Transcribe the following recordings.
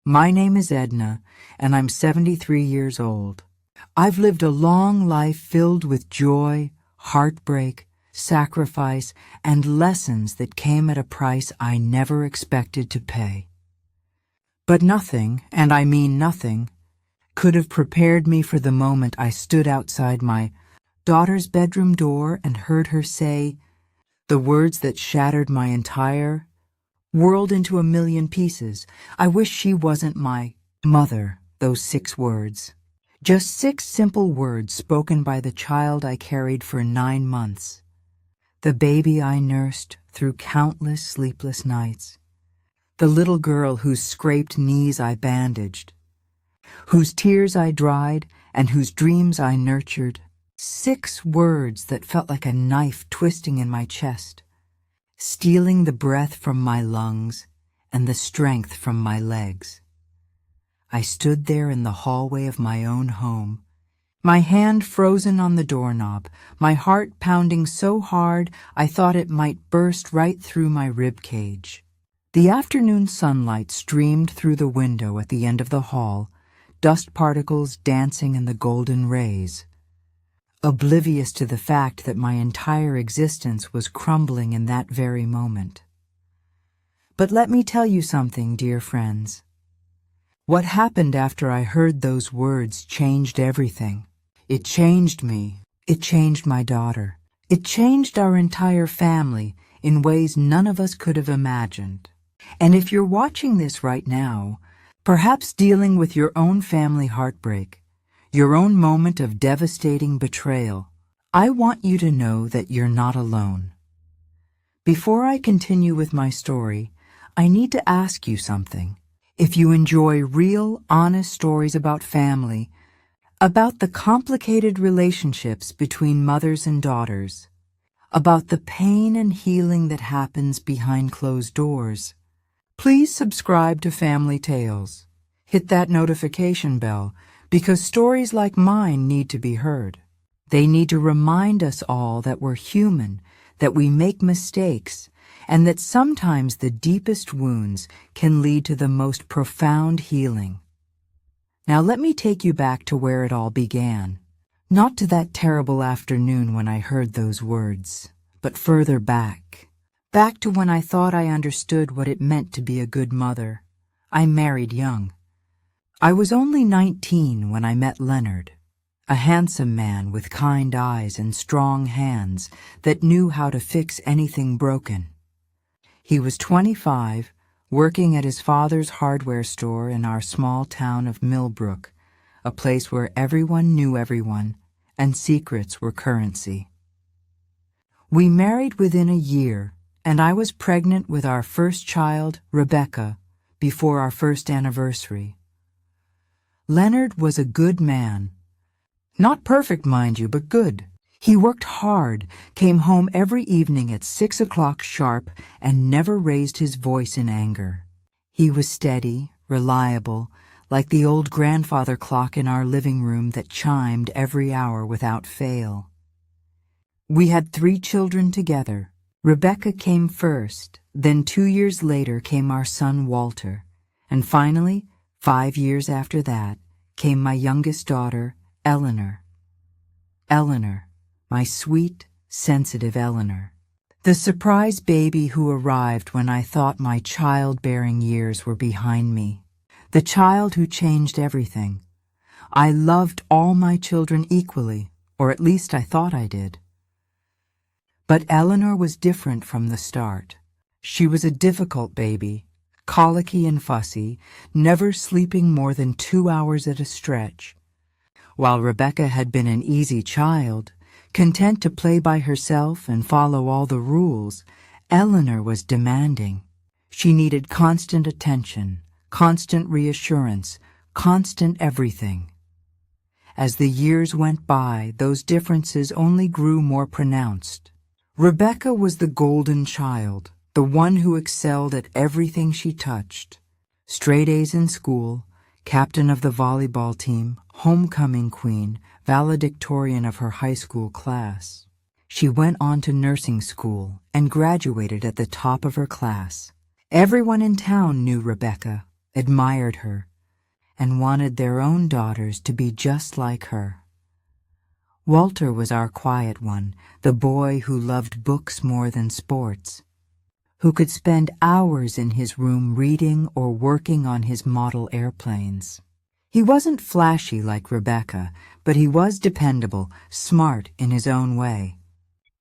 My name is Edna, and I'm 73 years old. I've lived a long life filled with joy, heartbreak, sacrifice, and lessons that came at a price I never expected to pay. But nothing, and I mean nothing, could have prepared me for the moment I stood outside my daughter's bedroom door and heard her say the words that shattered my entire world into a million pieces. I wish she wasn't my mother, those 6 words. Just 6 simple words spoken by the child I carried for 9 months. The baby I nursed through countless sleepless nights. The little girl whose scraped knees I bandaged, whose tears I dried and whose dreams I nurtured. 6 words that felt like a knife twisting in my chest, stealing the breath from my lungs and the strength from my legs. I stood there in the hallway of my own home, my hand frozen on the doorknob, my heart pounding so hard I thought it might burst right through my rib cage. The afternoon sunlight streamed through the window at the end of the hall, dust particles dancing in the golden rays, oblivious to the fact that my entire existence was crumbling in that very moment. But let me tell you something, dear friends. What happened after I heard those words changed everything. It changed me. It changed my daughter. It changed our entire family in ways none of us could have imagined. And if you're watching this right now, perhaps dealing with your own family heartbreak, your own moment of devastating betrayal, I want you to know that you're not alone. Before I continue with my story, I need to ask you something. If you enjoy real, honest stories about family, about the complicated relationships between mothers and daughters, about the pain and healing that happens behind closed doors, please subscribe to Family Tales. Hit that notification bell, because stories like mine need to be heard. They need to remind us all that we're human, that we make mistakes, and that sometimes the deepest wounds can lead to the most profound healing. Now let me take you back to where it all began. Not to that terrible afternoon when I heard those words, but further back. Back to when I thought I understood what it meant to be a good mother. I married young. I was only 19 when I met Leonard, a handsome man with kind eyes and strong hands that knew how to fix anything broken. He was 25, working at his father's hardware store in our small town of Millbrook, a place where everyone knew everyone and secrets were currency. We married within a year, and I was pregnant with our first child, Rebecca, before our first anniversary. Leonard was a good man. Not perfect, mind you, but good. He worked hard, came home every evening at 6 o'clock sharp, and never raised his voice in anger. He was steady, reliable, like the old grandfather clock in our living room that chimed every hour without fail. We had 3 children together. Rebecca came first, then 2 years later came our son Walter, and finally, 5 years after that, came my youngest daughter, Eleanor. Eleanor, my sweet, sensitive Eleanor. The surprise baby who arrived when I thought my childbearing years were behind me. The child who changed everything. I loved all my children equally, or at least I thought I did. But Eleanor was different from the start. She was a difficult baby, colicky and fussy, never sleeping more than 2 hours at a stretch. While Rebecca had been an easy child, content to play by herself and follow all the rules, Eleanor was demanding. She needed constant attention, constant reassurance, constant everything. As the years went by, those differences only grew more pronounced. Rebecca was the golden child, the one who excelled at everything she touched. Straight A's in school, captain of the volleyball team, homecoming queen, valedictorian of her high school class. She went on to nursing school and graduated at the top of her class. Everyone in town knew Rebecca. admired her, and wanted their own daughters to be just like her. Walter was our quiet one, the boy who loved books more than sports, who could spend hours in his room reading or working on his model airplanes. He wasn't flashy like Rebecca, but he was dependable, smart in his own way.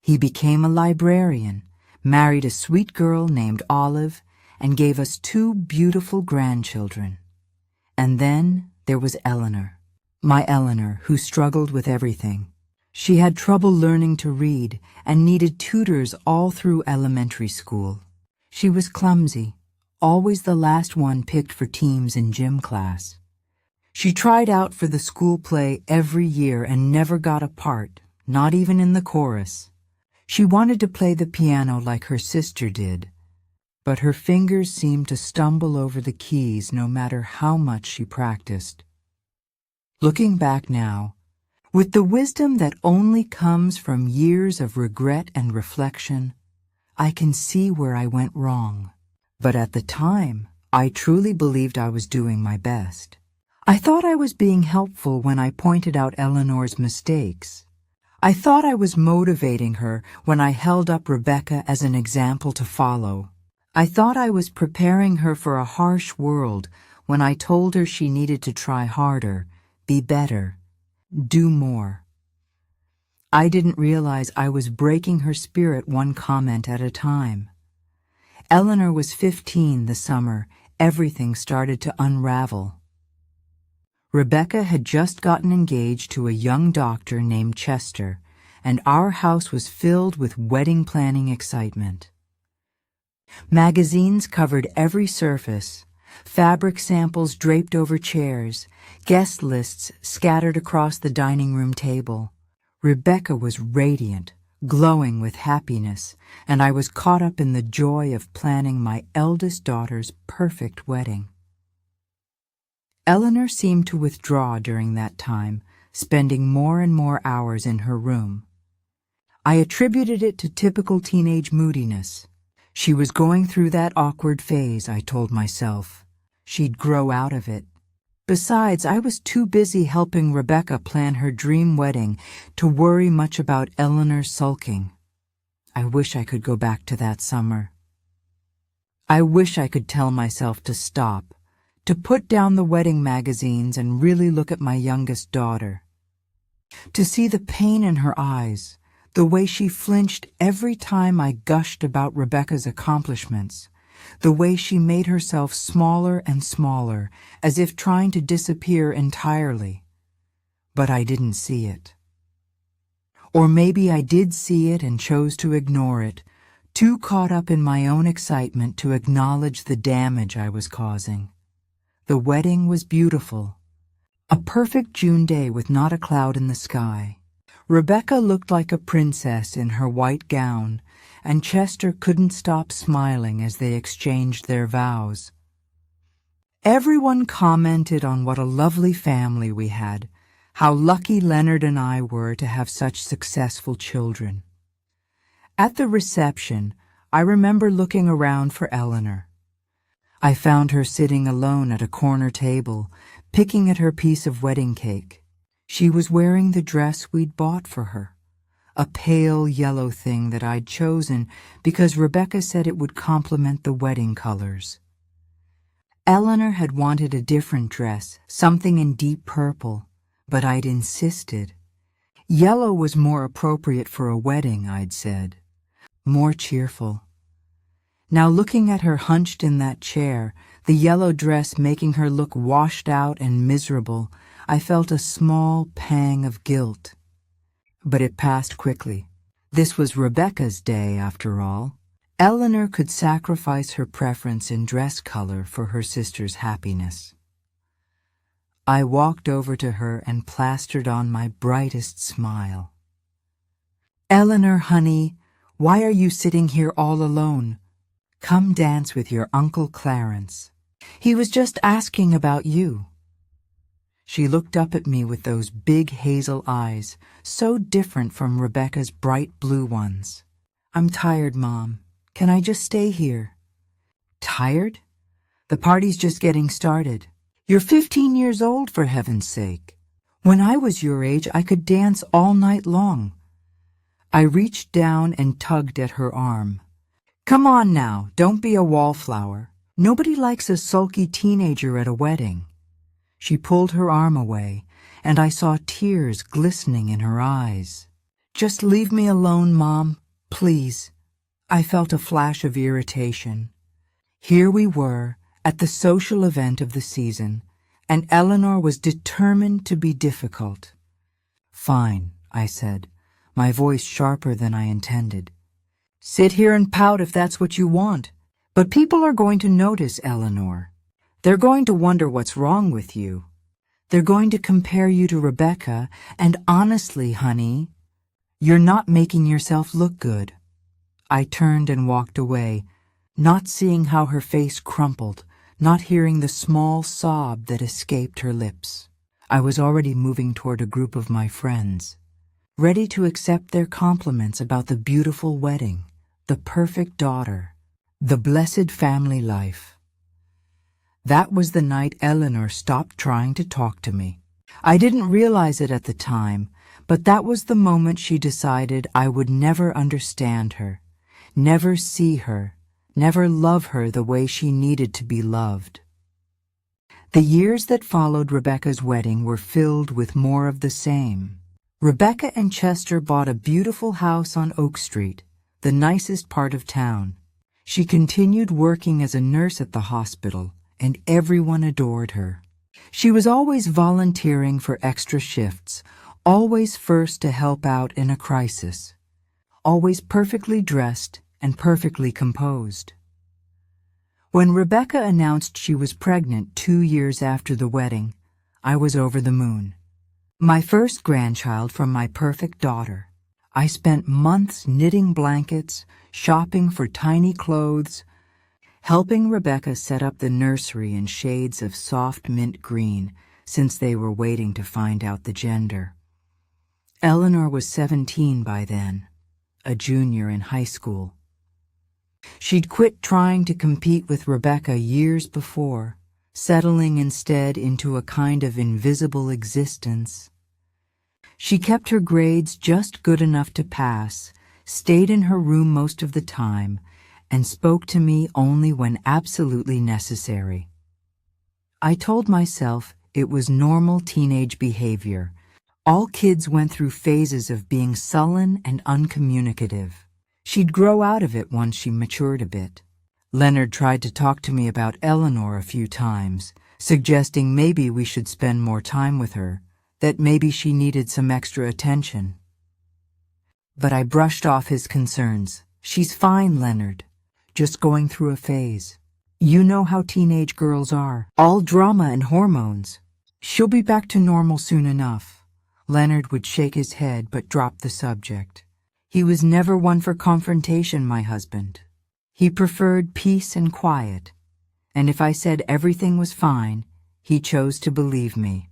He became a librarian, married a sweet girl named Olive, and gave us 2 beautiful grandchildren. And then there was Eleanor, my Eleanor, who struggled with everything. She had trouble learning to read and needed tutors all through elementary school. She was clumsy, always the last one picked for teams in gym class. She tried out for the school play every year and never got a part, not even in the chorus. She wanted to play the piano like her sister did, but her fingers seemed to stumble over the keys no matter how much she practiced. Looking back now, with the wisdom that only comes from years of regret and reflection, I can see where I went wrong. But at the time, I truly believed I was doing my best. I thought I was being helpful when I pointed out Eleanor's mistakes. I thought I was motivating her when I held up Rebecca as an example to follow. I thought I was preparing her for a harsh world when I told her she needed to try harder, be better, do more. I didn't realize I was breaking her spirit one comment at a time. Eleanor was 15 the summer everything started to unravel. Rebecca had just gotten engaged to a young doctor named Chester, and our house was filled with wedding planning excitement. Magazines covered every surface, fabric samples draped over chairs, guest lists scattered across the dining room table. Rebecca was radiant, glowing with happiness, and I was caught up in the joy of planning my eldest daughter's perfect wedding. Eleanor seemed to withdraw during that time, spending more and more hours in her room. I attributed it to typical teenage moodiness. She was going through that awkward phase, I told myself. She'd grow out of it. Besides, I was too busy helping Rebecca plan her dream wedding to worry much about Eleanor sulking. I wish I could go back to that summer. I wish I could tell myself to stop, to put down the wedding magazines and really look at my youngest daughter. To see the pain in her eyes, the way she flinched every time I gushed about Rebecca's accomplishments, the way she made herself smaller and smaller, as if trying to disappear entirely. But I didn't see it. Or maybe I did see it and chose to ignore it, too caught up in my own excitement to acknowledge the damage I was causing. The wedding was beautiful. A perfect June day with not a cloud in the sky. Rebecca looked like a princess in her white gown, and Chester couldn't stop smiling as they exchanged their vows. Everyone commented on what a lovely family we had, how lucky Leonard and I were to have such successful children. At the reception, I remember looking around for Eleanor. I found her sitting alone at a corner table, picking at her piece of wedding cake. She was wearing the dress we'd bought for her, a pale yellow thing that I'd chosen because Rebecca said it would complement the wedding colors. Eleanor had wanted a different dress, something in deep purple, but I'd insisted. Yellow was more appropriate for a wedding, I'd said. More cheerful. Now looking at her hunched in that chair, the yellow dress making her look washed out and miserable, I felt a small pang of guilt. But it passed quickly. This was Rebecca's day, after all. Eleanor could sacrifice her preference in dress color for her sister's happiness. I walked over to her and plastered on my brightest smile. "Eleanor, honey, why are you sitting here all alone? Come dance with your Uncle Clarence. He was just asking about you." She looked up at me with those big hazel eyes, so different from Rebecca's bright blue ones. "I'm tired, Mom. Can I just stay here?" "Tired?" The party's just getting started. You're 15 years old, for heaven's sake. When I was your age, I could dance all night long. I reached down and tugged at her arm. Come on now, don't be a wallflower. Nobody likes a sulky teenager at a wedding. She pulled her arm away, and I saw tears glistening in her eyes. Just leave me alone, Mom, please. I felt a flash of irritation. Here we were, at the social event of the season, and Eleanor was determined to be difficult. Fine, I said, my voice sharper than I intended. Sit here and pout if that's what you want. But people are going to notice, Eleanor. They're going to wonder what's wrong with you. They're going to compare you to Rebecca, and honestly, honey, you're not making yourself look good. I turned and walked away, not seeing how her face crumpled, not hearing the small sob that escaped her lips. I was already moving toward a group of my friends, ready to accept their compliments about the beautiful wedding, the perfect daughter, the blessed family life. That was the night Eleanor stopped trying to talk to me. I didn't realize it at the time, but that was the moment she decided I would never understand her, never see her, never love her the way she needed to be loved. The years that followed Rebecca's wedding were filled with more of the same. Rebecca and Chester bought a beautiful house on Oak Street, the nicest part of town. She continued working as a nurse at the hospital, and everyone adored her. She was always volunteering for extra shifts, always first to help out in a crisis, always perfectly dressed and perfectly composed. When Rebecca announced she was pregnant 2 years after the wedding, I was over the moon. My first grandchild from my perfect daughter. I spent months knitting blankets, shopping for tiny clothes, helping Rebecca set up the nursery in shades of soft mint green, since they were waiting to find out the gender. Eleanor was 17 by then, a junior in high school. She'd quit trying to compete with Rebecca years before, settling instead into a kind of invisible existence. She kept her grades just good enough to pass, stayed in her room most of the time, and spoke to me only when absolutely necessary. I told myself it was normal teenage behavior. All kids went through phases of being sullen and uncommunicative. She'd grow out of it once she matured a bit. Leonard tried to talk to me about Eleanor a few times, suggesting maybe we should spend more time with her, that maybe she needed some extra attention. But I brushed off his concerns. She's fine, Leonard. Just going through a phase. You know how teenage girls are. All drama and hormones. She'll be back to normal soon enough. Leonard would shake his head but drop the subject. He was never one for confrontation, my husband. He preferred peace and quiet, and if I said everything was fine, he chose to believe me.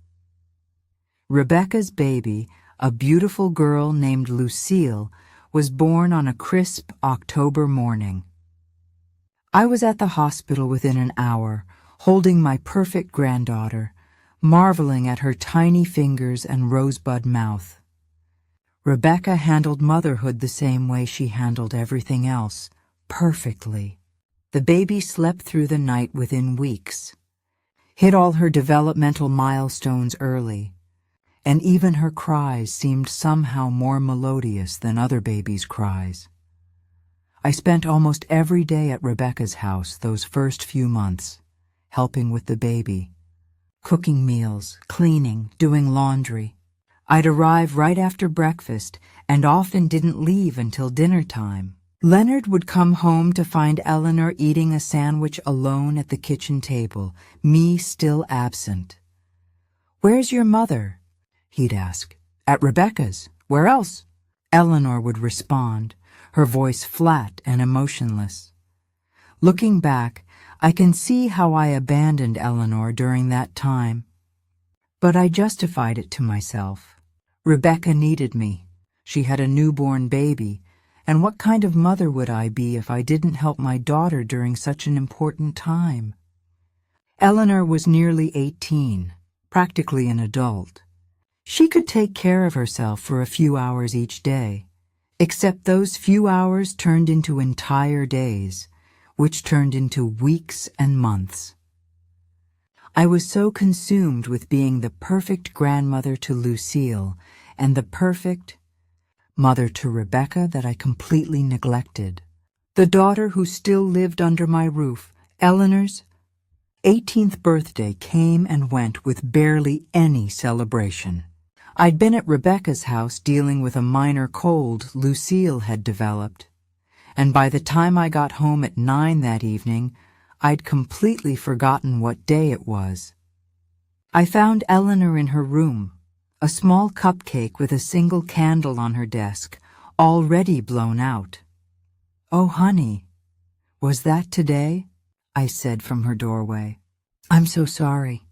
Rebecca's baby, a beautiful girl named Lucille, was born on a crisp October morning. I was at the hospital within an hour, holding my perfect granddaughter, marveling at her tiny fingers and rosebud mouth. Rebecca handled motherhood the same way she handled everything else, perfectly. The baby slept through the night within weeks, hit all her developmental milestones early, and even her cries seemed somehow more melodious than other babies' cries. I spent almost every day at Rebecca's house those first few months, helping with the baby, cooking meals, cleaning, doing laundry. I'd arrive right after breakfast and often didn't leave until dinner time. Leonard would come home to find Eleanor eating a sandwich alone at the kitchen table, me still absent. "Where's your mother?" he'd ask. "At Rebecca's. Where else?" Eleanor would respond, her voice flat and emotionless. Looking back, I can see how I abandoned Eleanor during that time. But I justified it to myself. Rebecca needed me. She had a newborn baby, and what kind of mother would I be if I didn't help my daughter during such an important time? Eleanor was nearly 18, practically an adult. She could take care of herself for a few hours each day, except those few hours turned into entire days, which turned into weeks and months. I was so consumed with being the perfect grandmother to Lucille and the perfect mother to Rebecca that I completely neglected the daughter who still lived under my roof. Eleanor's 18th birthday came and went with barely any celebration. I'd been at Rebecca's house dealing with a minor cold Lucille had developed, and by the time I got home at 9 that evening, I'd completely forgotten what day it was. I found Eleanor in her room, a small cupcake with a single candle on her desk, already blown out. "Oh, honey, was that today?" I said from her doorway. "I'm so sorry.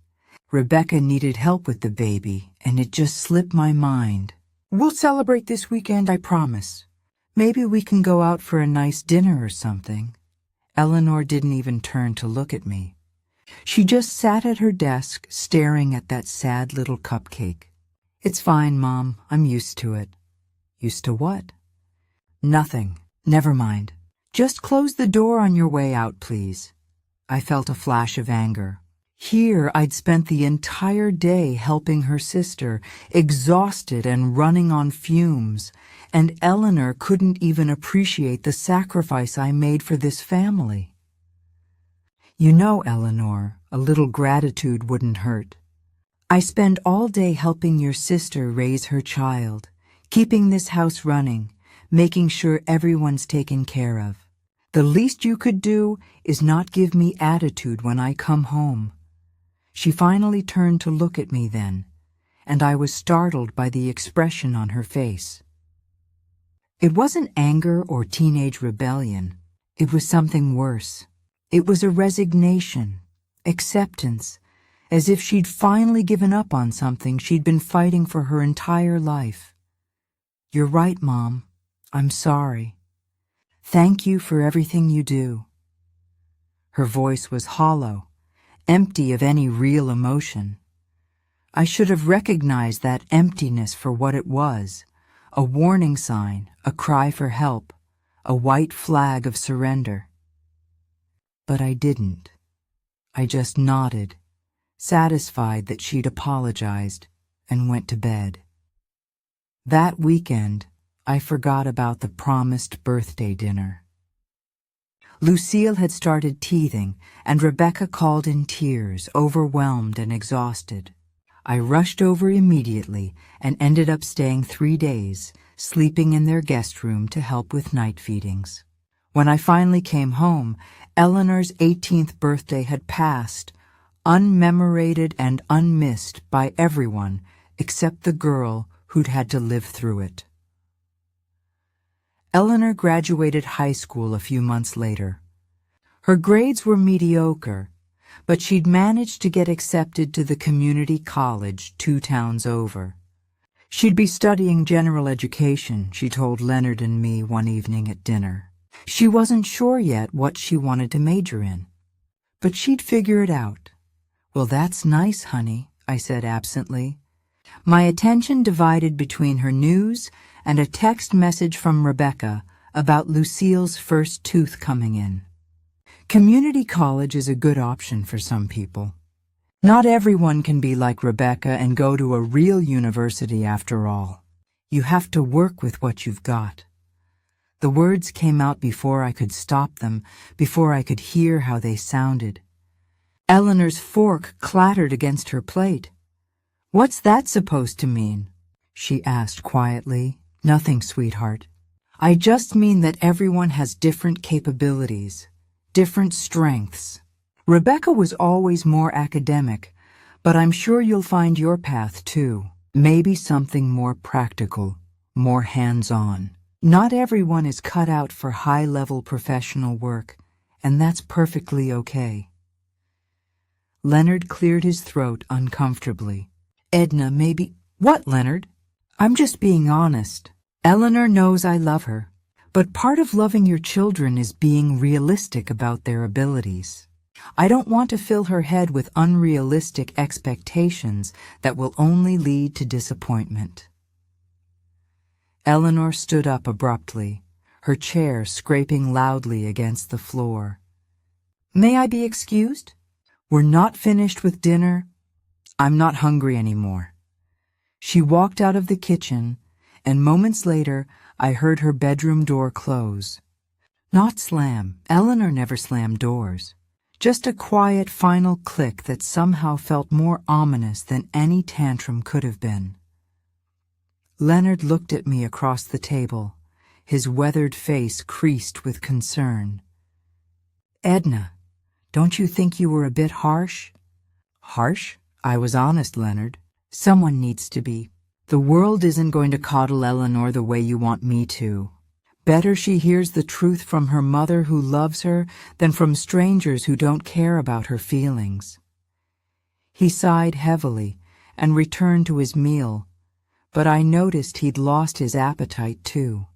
Rebecca needed help with the baby, and it just slipped my mind. We'll celebrate this weekend, I promise. Maybe we can go out for a nice dinner or something." Eleanor didn't even turn to look at me. She just sat at her desk, staring at that sad little cupcake. "It's fine, Mom. I'm used to it." "Used to what?" "Nothing. Never mind. Just close the door on your way out, please." I felt a flash of anger. Here I'd spent the entire day helping her sister, exhausted and running on fumes, and Eleanor couldn't even appreciate the sacrifice I made for this family. "You know, Eleanor, a little gratitude wouldn't hurt. I spend all day helping your sister raise her child, keeping this house running, making sure everyone's taken care of. The least you could do is not give me attitude when I come home." She finally turned to look at me then, and I was startled by the expression on her face. It wasn't anger or teenage rebellion. It was something worse. It was a resignation, acceptance, as if she'd finally given up on something she'd been fighting for her entire life. "You're right, Mom. I'm sorry. Thank you for everything you do." Her voice was hollow, empty of any real emotion. I should have recognized that emptiness for what it was, a warning sign, a cry for help, a white flag of surrender. But I didn't. I just nodded, satisfied that she'd apologized, and went to bed. That weekend, I forgot about the promised birthday dinner. Lucille had started teething, and Rebecca called in tears, overwhelmed and exhausted. I rushed over immediately and ended up staying 3 days, sleeping in their guest room to help with night feedings. When I finally came home, Eleanor's 18th birthday had passed, unmemorated and unmissed by everyone except the girl who'd had to live through it. Eleanor graduated high school a few months later. Her grades were mediocre, but she'd managed to get accepted to the community college 2 towns over. She'd be studying general education, she told Leonard and me one evening at dinner. She wasn't sure yet what she wanted to major in, but she'd figure it out. "Well, that's nice, honey," I said absently. My attention divided between her news and a text message from Rebecca about Lucille's first tooth coming in. Community college is a good option for some people. Not everyone can be like Rebecca and go to a real university after all. You have to work with what you've got. The words came out before I could stop them, before I could hear how they sounded. Eleanor's fork clattered against her plate. "What's that supposed to mean?" she asked quietly. "Nothing, sweetheart. I just mean that everyone has different capabilities, different strengths. Rebecca was always more academic, but I'm sure you'll find your path too. Maybe something more practical, more hands-on. Not everyone is cut out for high-level professional work, and that's perfectly okay." Leonard cleared his throat uncomfortably. "Edna, maybe—" "What, Leonard?" "I'm just being honest. Eleanor knows I love her, but part of loving your children is being realistic about their abilities. I don't want to fill her head with unrealistic expectations that will only lead to disappointment. Eleanor stood up abruptly, her chair scraping loudly against the floor. "May I be excused? We're not finished with dinner. I'm not hungry anymore." She walked out of the kitchen, and moments later I heard her bedroom door close. Not slam. Eleanor never slammed doors. Just a quiet final click that somehow felt more ominous than any tantrum could have been. Leonard looked at me across the table, his weathered face creased with concern. "Edna, don't you think you were a bit harsh?" "Harsh? I was honest, Leonard. Someone needs to be. The world isn't going to coddle Eleanor the way you want me to. Better she hears the truth from her mother who loves her than from strangers who don't care about her feelings." He sighed heavily and returned to his meal, but I noticed he'd lost his appetite too.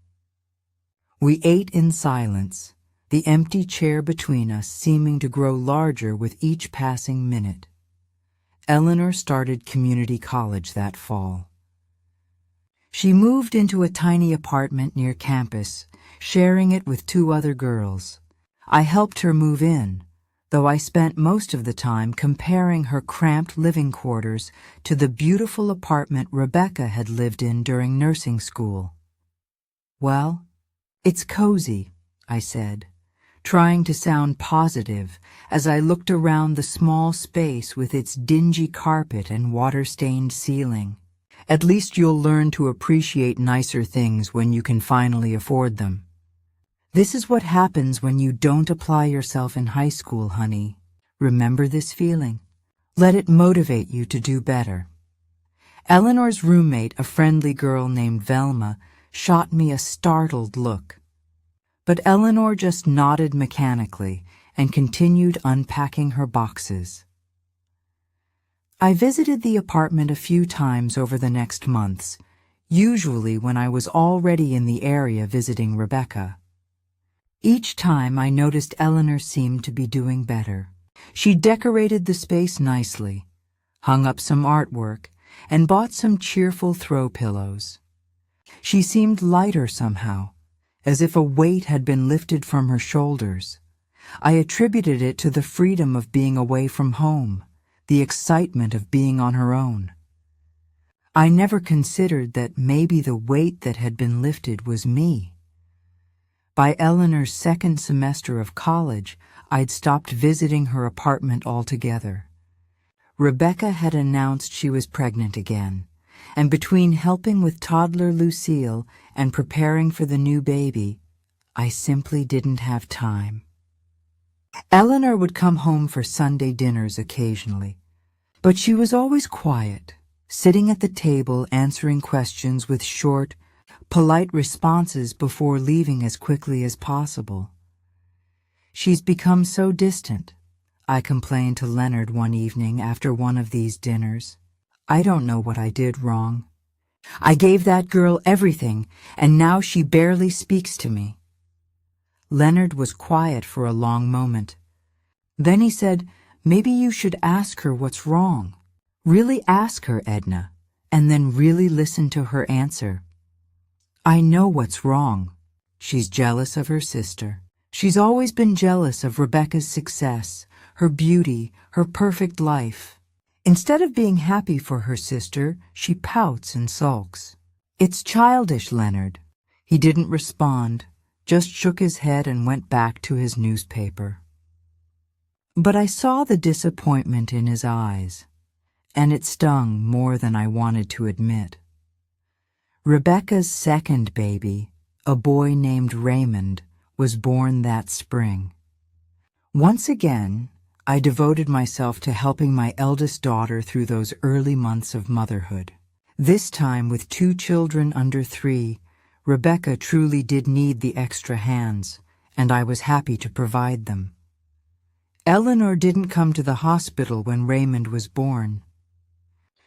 We ate in silence, the empty chair between us seeming to grow larger with each passing minute. Eleanor started community college that fall. She moved into a tiny apartment near campus, sharing it with 2 other girls. I helped her move in, though I spent most of the time comparing her cramped living quarters to the beautiful apartment Rebecca had lived in during nursing school. "Well, it's cozy," I said, trying to sound positive as I looked around the small space with its dingy carpet and water-stained ceiling. "At least you'll learn to appreciate nicer things when you can finally afford them. This is what happens when you don't apply yourself in high school, honey. Remember this feeling. Let it motivate you to do better." Eleanor's roommate, a friendly girl named Velma, shot me a startled look. But Eleanor just nodded mechanically and continued unpacking her boxes. I visited the apartment a few times over the next months, usually when I was already in the area visiting Rebecca. Each time I noticed Eleanor seemed to be doing better. She decorated the space nicely, hung up some artwork, and bought some cheerful throw pillows. She seemed lighter somehow, as if a weight had been lifted from her shoulders. I attributed it to the freedom of being away from home, the excitement of being on her own. I never considered that maybe the weight that had been lifted was me. By Eleanor's second semester of college, I'd stopped visiting her apartment altogether. Rebecca had announced she was pregnant again, and between helping with toddler Lucille and preparing for the new baby, I simply didn't have time. Eleanor would come home for Sunday dinners occasionally, but she was always quiet, sitting at the table answering questions with short, polite responses before leaving as quickly as possible. "She's become so distant," I complained to Leonard one evening after one of these dinners. "I don't know what I did wrong. I gave that girl everything, and now she barely speaks to me." Leonard was quiet for a long moment. Then he said, "Maybe you should ask her what's wrong. Really ask her, Edna, and then really listen to her answer. I know what's wrong. She's jealous of her sister. She's always been jealous of Rebecca's success, her beauty, her perfect life. Instead of being happy for her sister, she pouts and sulks. It's childish, Leonard." He didn't respond, just shook his head and went back to his newspaper. But I saw the disappointment in his eyes, and it stung more than I wanted to admit. Rebecca's second baby, a boy named Raymond, was born that spring. Once again, I devoted myself to helping my eldest daughter through those early months of motherhood. This time, with 2 children under 3, Rebecca truly did need the extra hands, and I was happy to provide them. Eleanor didn't come to the hospital when Raymond was born.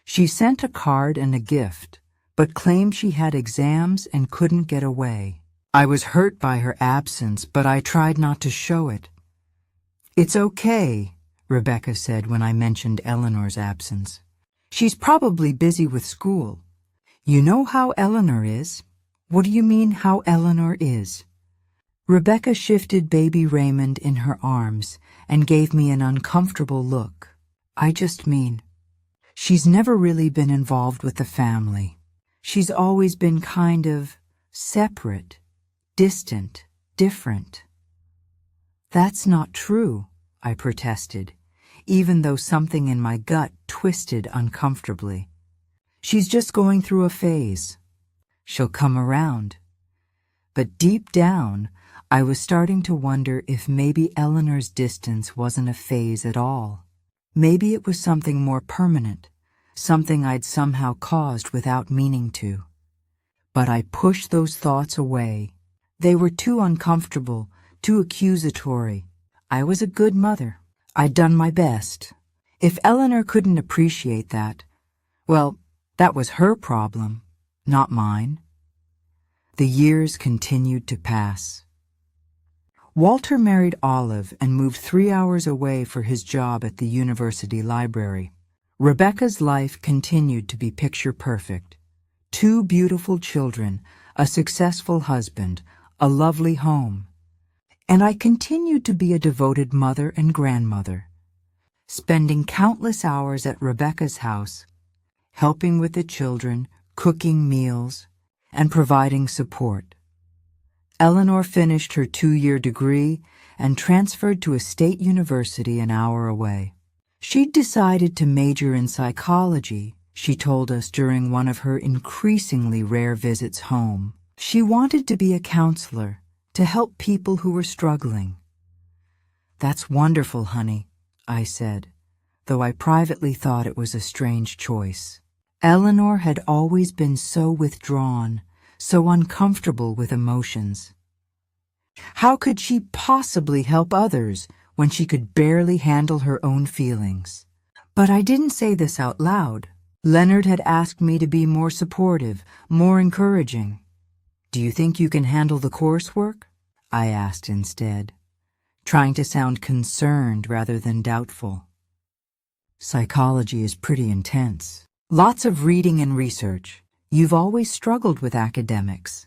She sent a card and a gift, but claimed she had exams and couldn't get away. I was hurt by her absence, but I tried not to show it. "It's okay," Rebecca said when I mentioned Eleanor's absence. "She's probably busy with school. You know how Eleanor is." "What do you mean, how Eleanor is?" Rebecca shifted baby Raymond in her arms and gave me an uncomfortable look. "I just mean, she's never really been involved with the family. She's always been kind of separate, distant, different." "That's not true," I protested, even though something in my gut twisted uncomfortably. "She's just going through a phase. She'll come around." But deep down, I was starting to wonder if maybe Eleanor's distance wasn't a phase at all. Maybe it was something more permanent, something I'd somehow caused without meaning to. But I pushed those thoughts away. They were too uncomfortable, too accusatory. I was a good mother. I'd done my best. If Eleanor couldn't appreciate that, well, that was her problem, not mine. The years continued to pass. Walter married Olive and moved 3 hours away for his job at the university library. Rebecca's life continued to be picture perfect. 2 beautiful children, a successful husband, a lovely home. And I continued to be a devoted mother and grandmother, spending countless hours at Rebecca's house, helping with the children, cooking meals, and providing support. Eleanor finished her 2-year degree and transferred to a state university an hour away. She'd decided to major in psychology, she told us during one of her increasingly rare visits home. She wanted to be a counselor, to help people who were struggling. "That's wonderful, honey," I said, though I privately thought it was a strange choice. Eleanor had always been so withdrawn, so uncomfortable with emotions. How could she possibly help others when she could barely handle her own feelings? But I didn't say this out loud. Leonard had asked me to be more supportive, more encouraging. "Do you think you can handle the coursework?" I asked instead, trying to sound concerned rather than doubtful. "Psychology is pretty intense. Lots of reading and research. You've always struggled with academics."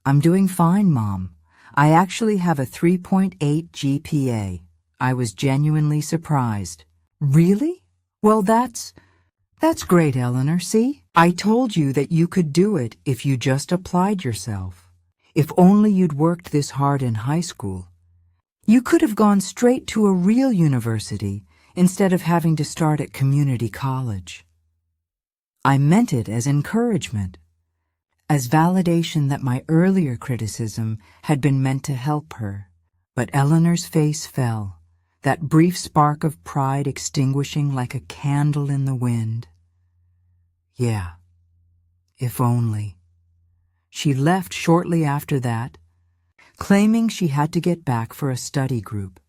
"I'm doing fine, Mom. I actually have a 3.8 GPA. I was genuinely surprised." "Really? Well, that's great, Eleanor. See? I told you that you could do it if you just applied yourself. If only you'd worked this hard in high school. You could have gone straight to a real university instead of having to start at community college." I meant it as encouragement, as validation that my earlier criticism had been meant to help her. But Eleanor's face fell, that brief spark of pride extinguishing like a candle in the wind. Yeah, if only. She left shortly after that, claiming she had to get back for a study group.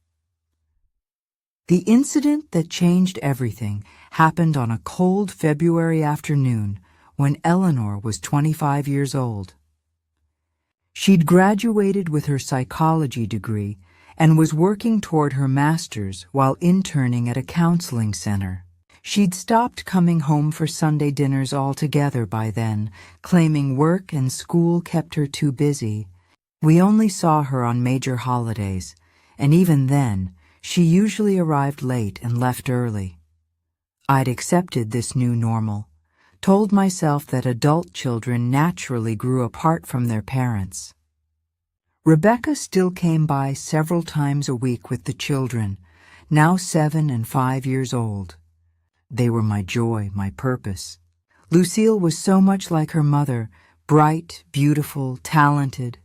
The incident that changed everything happened on a cold February afternoon when Eleanor was 25 years old. She'd graduated with her psychology degree and was working toward her master's while interning at a counseling center. She'd stopped coming home for Sunday dinners altogether by then, claiming work and school kept her too busy. We only saw her on major holidays, and even then, she usually arrived late and left early. I'd accepted this new normal, told myself that adult children naturally grew apart from their parents. Rebecca still came by several times a week with the children, now 7 and 5 years old. They were my joy, my purpose. Lucille was so much like her mother, bright, beautiful, talented.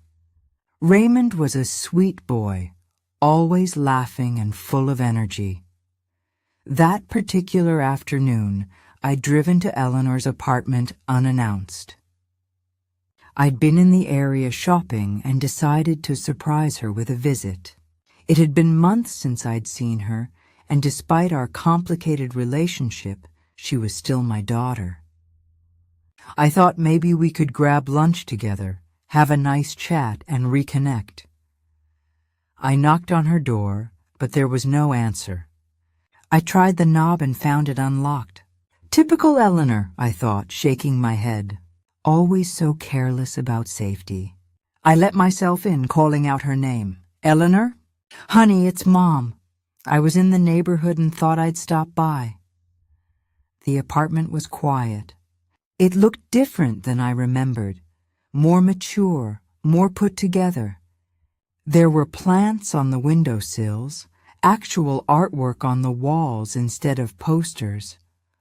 Raymond was a sweet boy, always laughing and full of energy. That particular afternoon, I'd driven to Eleanor's apartment unannounced. I'd been in the area shopping and decided to surprise her with a visit. It had been months since I'd seen her, and despite our complicated relationship, she was still my daughter. I thought maybe we could grab lunch together, have a nice chat, and reconnect. I knocked on her door, but there was no answer. I tried the knob and found it unlocked. Typical Eleanor, I thought, shaking my head. Always so careless about safety. I let myself in, calling out her name. Eleanor? Honey, it's Mom. I was in the neighborhood and thought I'd stop by. The apartment was quiet. It looked different than I remembered. More mature, more put together. There were plants on the windowsills, actual artwork on the walls instead of posters,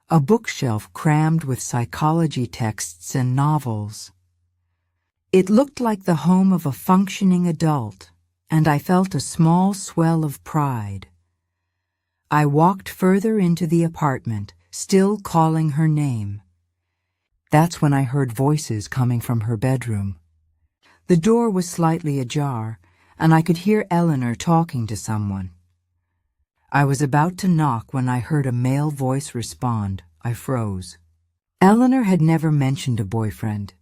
a bookshelf crammed with psychology texts and novels. It looked like the home of a functioning adult, and I felt a small swell of pride. I walked further into the apartment, still calling her name. That's when I heard voices coming from her bedroom. The door was slightly ajar, and I could hear Eleanor talking to someone. I was about to knock when I heard a male voice respond. I froze. Eleanor had never mentioned a boyfriend.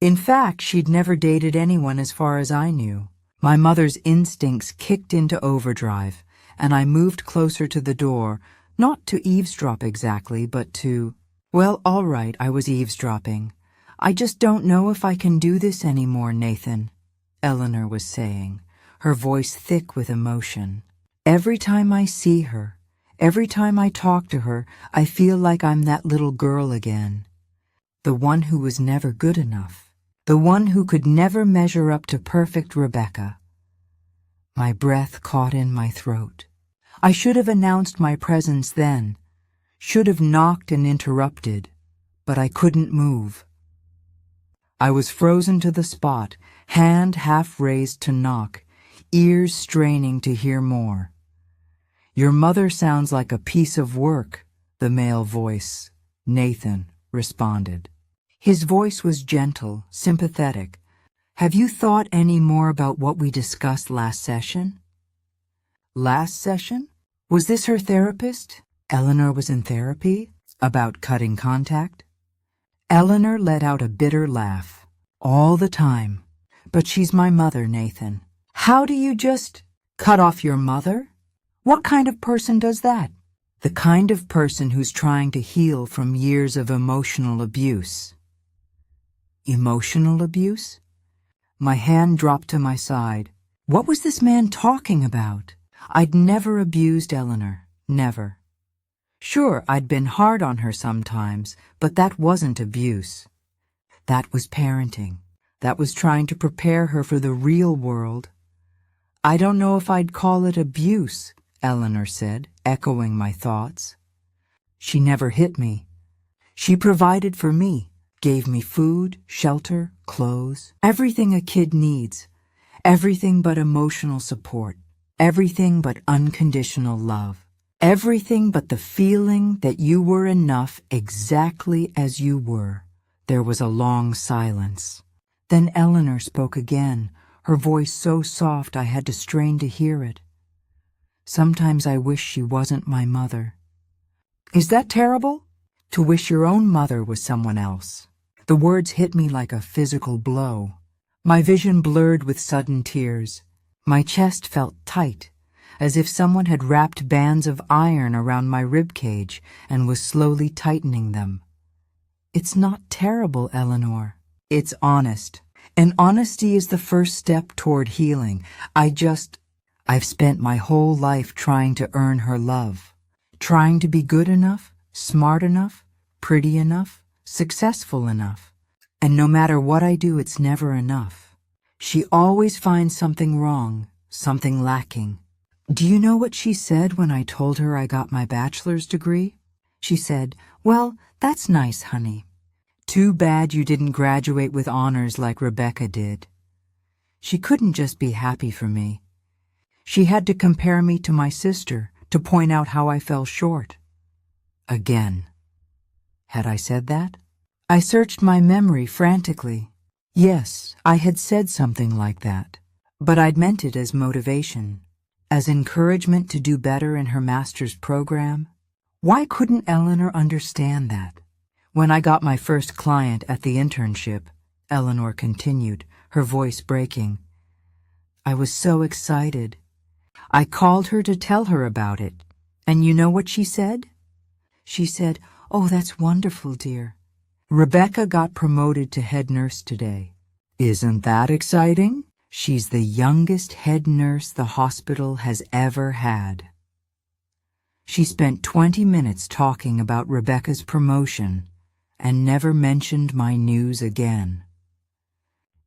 In fact, she'd never dated anyone as far as I knew. My mother's instincts kicked into overdrive, and I moved closer to the door, not to eavesdrop exactly, but to... Well, all right, I was eavesdropping. I just don't know if I can do this anymore, Nathan, Eleanor was saying, her voice thick with emotion. Every time I see her, every time I talk to her, I feel like I'm that little girl again. The one who was never good enough. The one who could never measure up to perfect Rebecca. My breath caught in my throat. I should have announced my presence then. Should have knocked and interrupted, but I couldn't move. I was frozen to the spot, hand half raised to knock, ears straining to hear more. Your mother sounds like a piece of work, the male voice, Nathan, responded. His voice was gentle, sympathetic. Have you thought any more about what we discussed last session? Last session? Was this her therapist? Eleanor was in therapy? About cutting contact? Eleanor let out a bitter laugh. All the time. But she's my mother, Nathan. How do you just cut off your mother? What kind of person does that? The kind of person who's trying to heal from years of emotional abuse. Emotional abuse? My hand dropped to my side. What was this man talking about? I'd never abused Eleanor. Never. Sure, I'd been hard on her sometimes, but that wasn't abuse. That was parenting. That was trying to prepare her for the real world. I don't know if I'd call it abuse, Eleanor said, echoing my thoughts. She never hit me. She provided for me, gave me food, shelter, clothes, everything a kid needs, everything but emotional support, everything but unconditional love. Everything but the feeling that you were enough exactly as you were. There was a long silence. Then Eleanor spoke again, her voice so soft I had to strain to hear it. Sometimes I wish she wasn't my mother. Is that terrible? To wish your own mother was someone else. The words hit me like a physical blow. My vision blurred with sudden tears. My chest felt tight, as if someone had wrapped bands of iron around my ribcage and was slowly tightening them. It's not terrible, Eleanor. It's honest. And honesty is the first step toward healing. I've spent my whole life trying to earn her love. Trying to be good enough, smart enough, pretty enough, successful enough. And no matter what I do, it's never enough. She always finds something wrong, something lacking. Do you know what she said when I told her I got my bachelor's degree? She said, "Well, that's nice, honey. Too bad you didn't graduate with honors like Rebecca did." She couldn't just be happy for me. She had to compare me to my sister, to point out how I fell short. Again. Had I said that? I searched my memory frantically. Yes, I had said something like that, but I'd meant it as motivation. As encouragement to do better in her master's program? Why couldn't Eleanor understand that? When I got my first client at the internship, Eleanor continued, her voice breaking, I was so excited. I called her to tell her about it. And you know what she said? She said, "Oh, that's wonderful, dear. Rebecca got promoted to head nurse today." Isn't that exciting? She's the youngest head nurse the hospital has ever had. She spent 20 minutes talking about Rebecca's promotion and never mentioned my news again.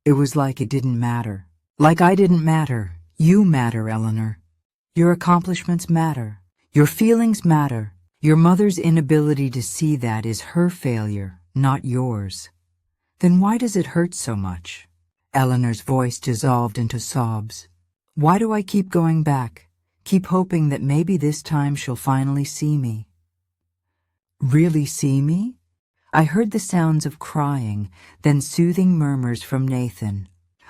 It was like it didn't matter. Like I didn't matter. You matter, Eleanor. Your accomplishments matter. Your feelings matter. Your mother's inability to see that is her failure, not yours. Then why does it hurt so much? Eleanor's voice dissolved into sobs. Why do I keep going back? Keep hoping that maybe this time she'll finally see me. Really see me? I heard the sounds of crying, then soothing murmurs from Nathan.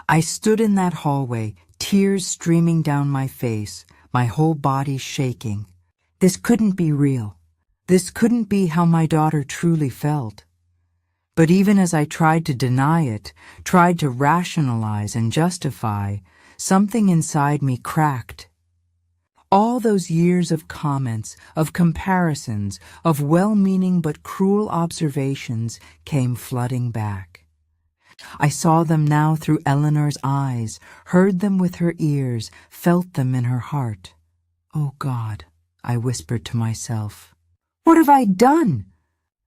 I stood in that hallway, tears streaming down my face, my whole body shaking. This couldn't be real. This couldn't be how my daughter truly felt. But even as I tried to deny it, tried to rationalize and justify, something inside me cracked. All those years of comments, of comparisons, of well-meaning but cruel observations came flooding back. I saw them now through Eleanor's eyes, heard them with her ears, felt them in her heart. Oh God, I whispered to myself. What have I done?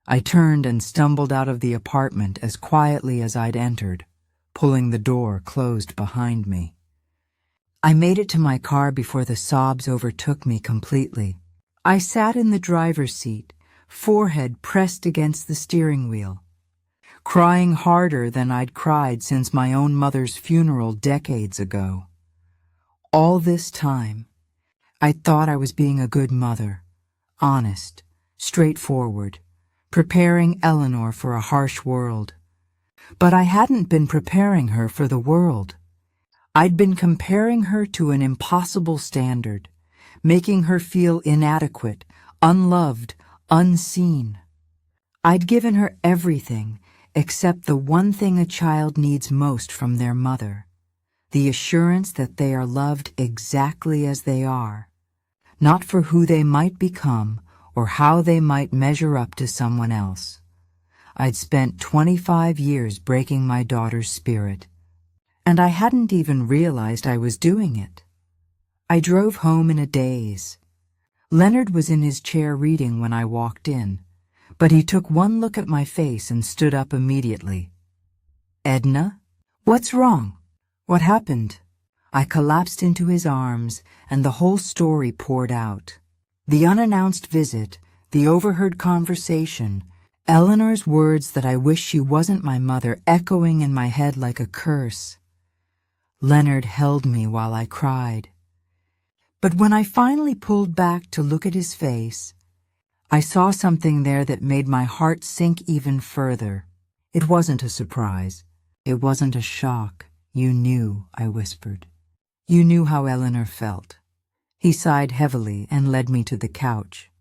I turned and stumbled out of the apartment as quietly as I'd entered, pulling the door closed behind me. I made it to my car before the sobs overtook me completely. I sat in the driver's seat, forehead pressed against the steering wheel, crying harder than I'd cried since my own mother's funeral decades ago. All this time, I thought I was being a good mother, honest, straightforward, preparing Eleanor for a harsh world. But I hadn't been preparing her for the world. I'd been comparing her to an impossible standard, making her feel inadequate, unloved, unseen. I'd given her everything except the one thing a child needs most from their mother, the assurance that they are loved exactly as they are, not for who they might become or how they might measure up to someone else. I'd spent 25 years breaking my daughter's spirit, and I hadn't even realized I was doing it. I drove home in a daze. Leonard was in his chair reading when I walked in, but he took one look at my face and stood up immediately. Edna? What's wrong? What happened? I collapsed into his arms, and the whole story poured out. The unannounced visit, the overheard conversation, Eleanor's words that I wish she wasn't my mother echoing in my head like a curse. Leonard held me while I cried. But when I finally pulled back to look at his face, I saw something there that made my heart sink even further. It wasn't a surprise. It wasn't a shock. You knew, I whispered. You knew how Eleanor felt. He sighed heavily and led me to the couch.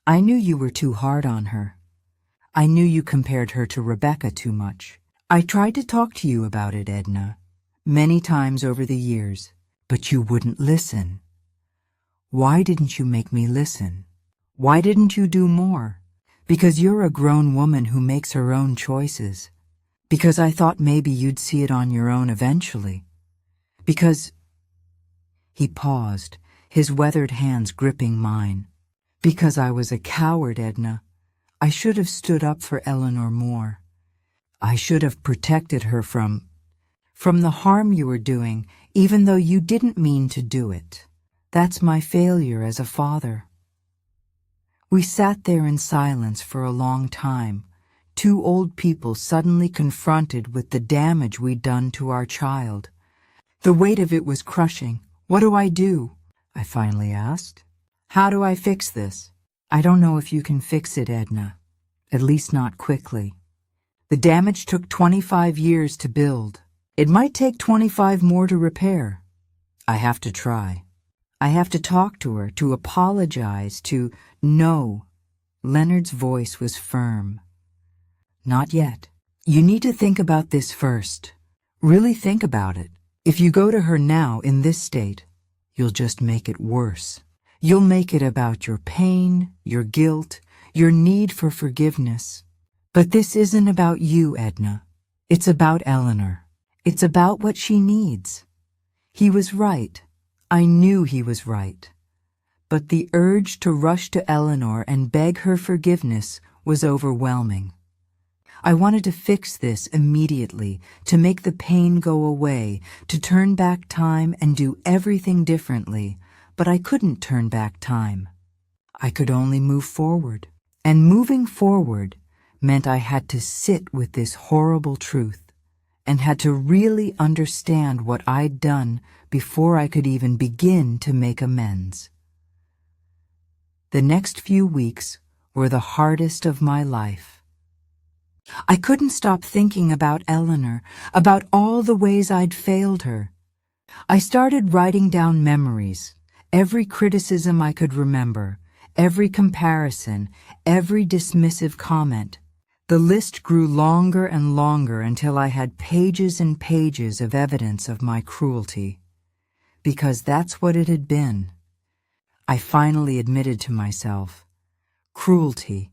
I knew you were too hard on her. I knew you compared her to Rebecca too much. I tried to talk to you about it, Edna, many times over the years, but you wouldn't listen. Why didn't you make me listen? Why didn't you do more? Because you're a grown woman who makes her own choices. Because I thought maybe you'd see it on your own eventually. Because... He paused, his weathered hands gripping mine. Because I was a coward, Edna. I should have stood up for Eleanor more. I should have protected her from the harm you were doing, even though you didn't mean to do it. That's my failure as a father. We sat there in silence for a long time, two old people suddenly confronted with the damage we'd done to our child. The weight of it was crushing. What do I do? I finally asked. How do I fix this? I don't know if you can fix it, Edna. At least not quickly. The damage took 25 years to build. It might take 25 more to repair. I have to try. I have to talk to her, to apologize, to know. Leonard's voice was firm. Not yet. You need to think about this first. Really think about it. If you go to her now in this state, you'll just make it worse. You'll make it about your pain, your guilt, your need for forgiveness. But this isn't about you, Edna. It's about Eleanor. It's about what she needs. He was right. I knew he was right. But the urge to rush to Eleanor and beg her forgiveness was overwhelming. I wanted to fix this immediately, to make the pain go away, to turn back time and do everything differently, but I couldn't turn back time. I could only move forward. And moving forward meant I had to sit with this horrible truth and had to really understand what I'd done before I could even begin to make amends. The next few weeks were the hardest of my life. I couldn't stop thinking about Eleanor, about all the ways I'd failed her. I started writing down memories, every criticism I could remember, every comparison, every dismissive comment. The list grew longer and longer until I had pages and pages of evidence of my cruelty. Because that's what it had been. I finally admitted to myself. Cruelty.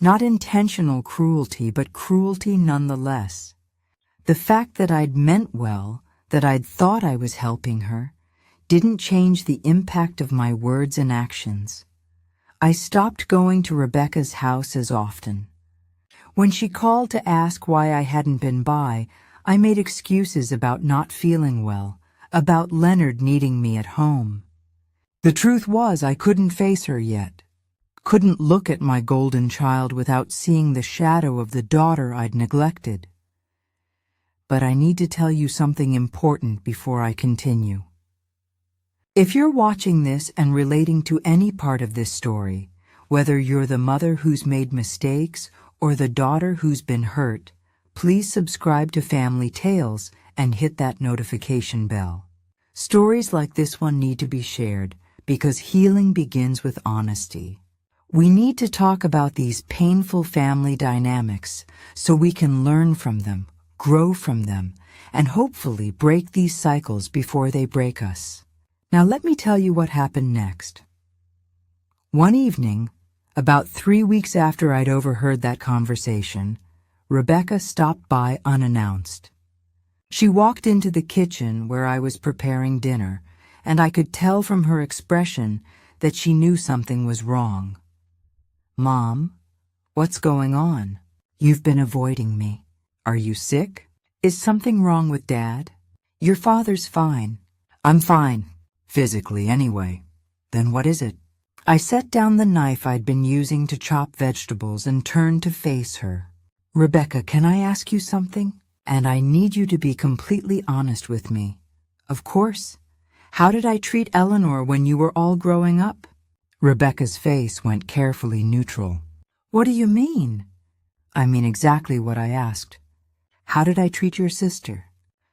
Not intentional cruelty, but cruelty nonetheless. The fact that I'd meant well, that I'd thought I was helping her, didn't change the impact of my words and actions. I stopped going to Rebecca's house as often. When she called to ask why I hadn't been by, I made excuses about not feeling well, about Leonard needing me at home. The truth was I couldn't face her yet. Couldn't look at my golden child without seeing the shadow of the daughter I'd neglected. But I need to tell you something important before I continue. If you're watching this and relating to any part of this story, whether you're the mother who's made mistakes or the daughter who's been hurt, please subscribe to Family Tales and hit that notification bell. Stories like this one need to be shared because healing begins with honesty. We need to talk about these painful family dynamics so we can learn from them, grow from them, and hopefully break these cycles before they break us. Now let me tell you what happened next. One evening, about 3 weeks after I'd overheard that conversation, Rebecca stopped by unannounced. She walked into the kitchen where I was preparing dinner, and I could tell from her expression that she knew something was wrong. "Mom, what's going on? You've been avoiding me. Are you sick? Is something wrong with Dad? Your father's fine." "I'm fine, physically anyway." "Then what is it?" I set down the knife I'd been using to chop vegetables and turned to face her. "Rebecca, can I ask you something? And I need you to be completely honest with me." "Of course. How did I treat Eleanor when you were all growing up?" Rebecca's face went carefully neutral. "What do you mean?" "I mean exactly what I asked. How did I treat your sister?"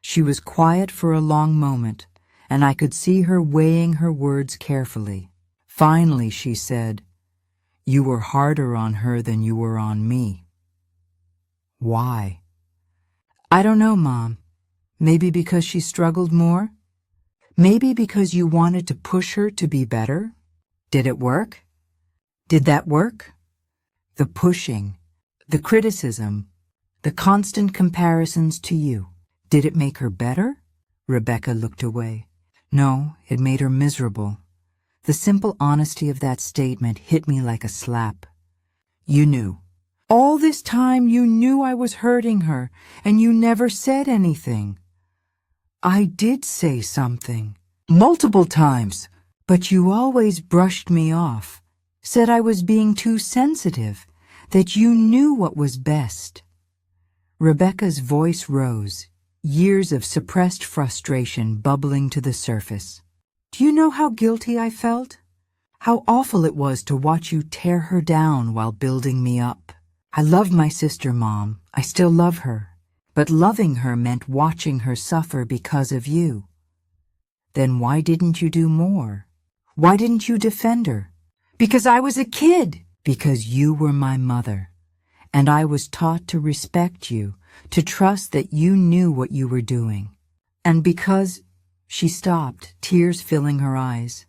She was quiet for a long moment, and I could see her weighing her words carefully. Finally, she said, "You were harder on her than you were on me." "Why?" "I don't know, Mom. Maybe because she struggled more? Maybe because you wanted to push her to be better? Did it work? Did that work? The pushing, the criticism, the constant comparisons to you. Did it make her better?" Rebecca looked away. "No, it made her miserable." The simple honesty of that statement hit me like a slap. "You knew. All this time you knew I was hurting her, and you never said anything." "I did say something. Multiple times. But you always brushed me off, said I was being too sensitive, that you knew what was best." Rebecca's voice rose, years of suppressed frustration bubbling to the surface. "Do you know how guilty I felt? How awful it was to watch you tear her down while building me up. I love my sister, Mom. I still love her. But loving her meant watching her suffer because of you. Then why didn't you do more? Why didn't you defend her?" "Because I was a kid." "Because you were my mother, and I was taught to respect you, to trust that you knew what you were doing. And because She stopped, tears filling her eyes.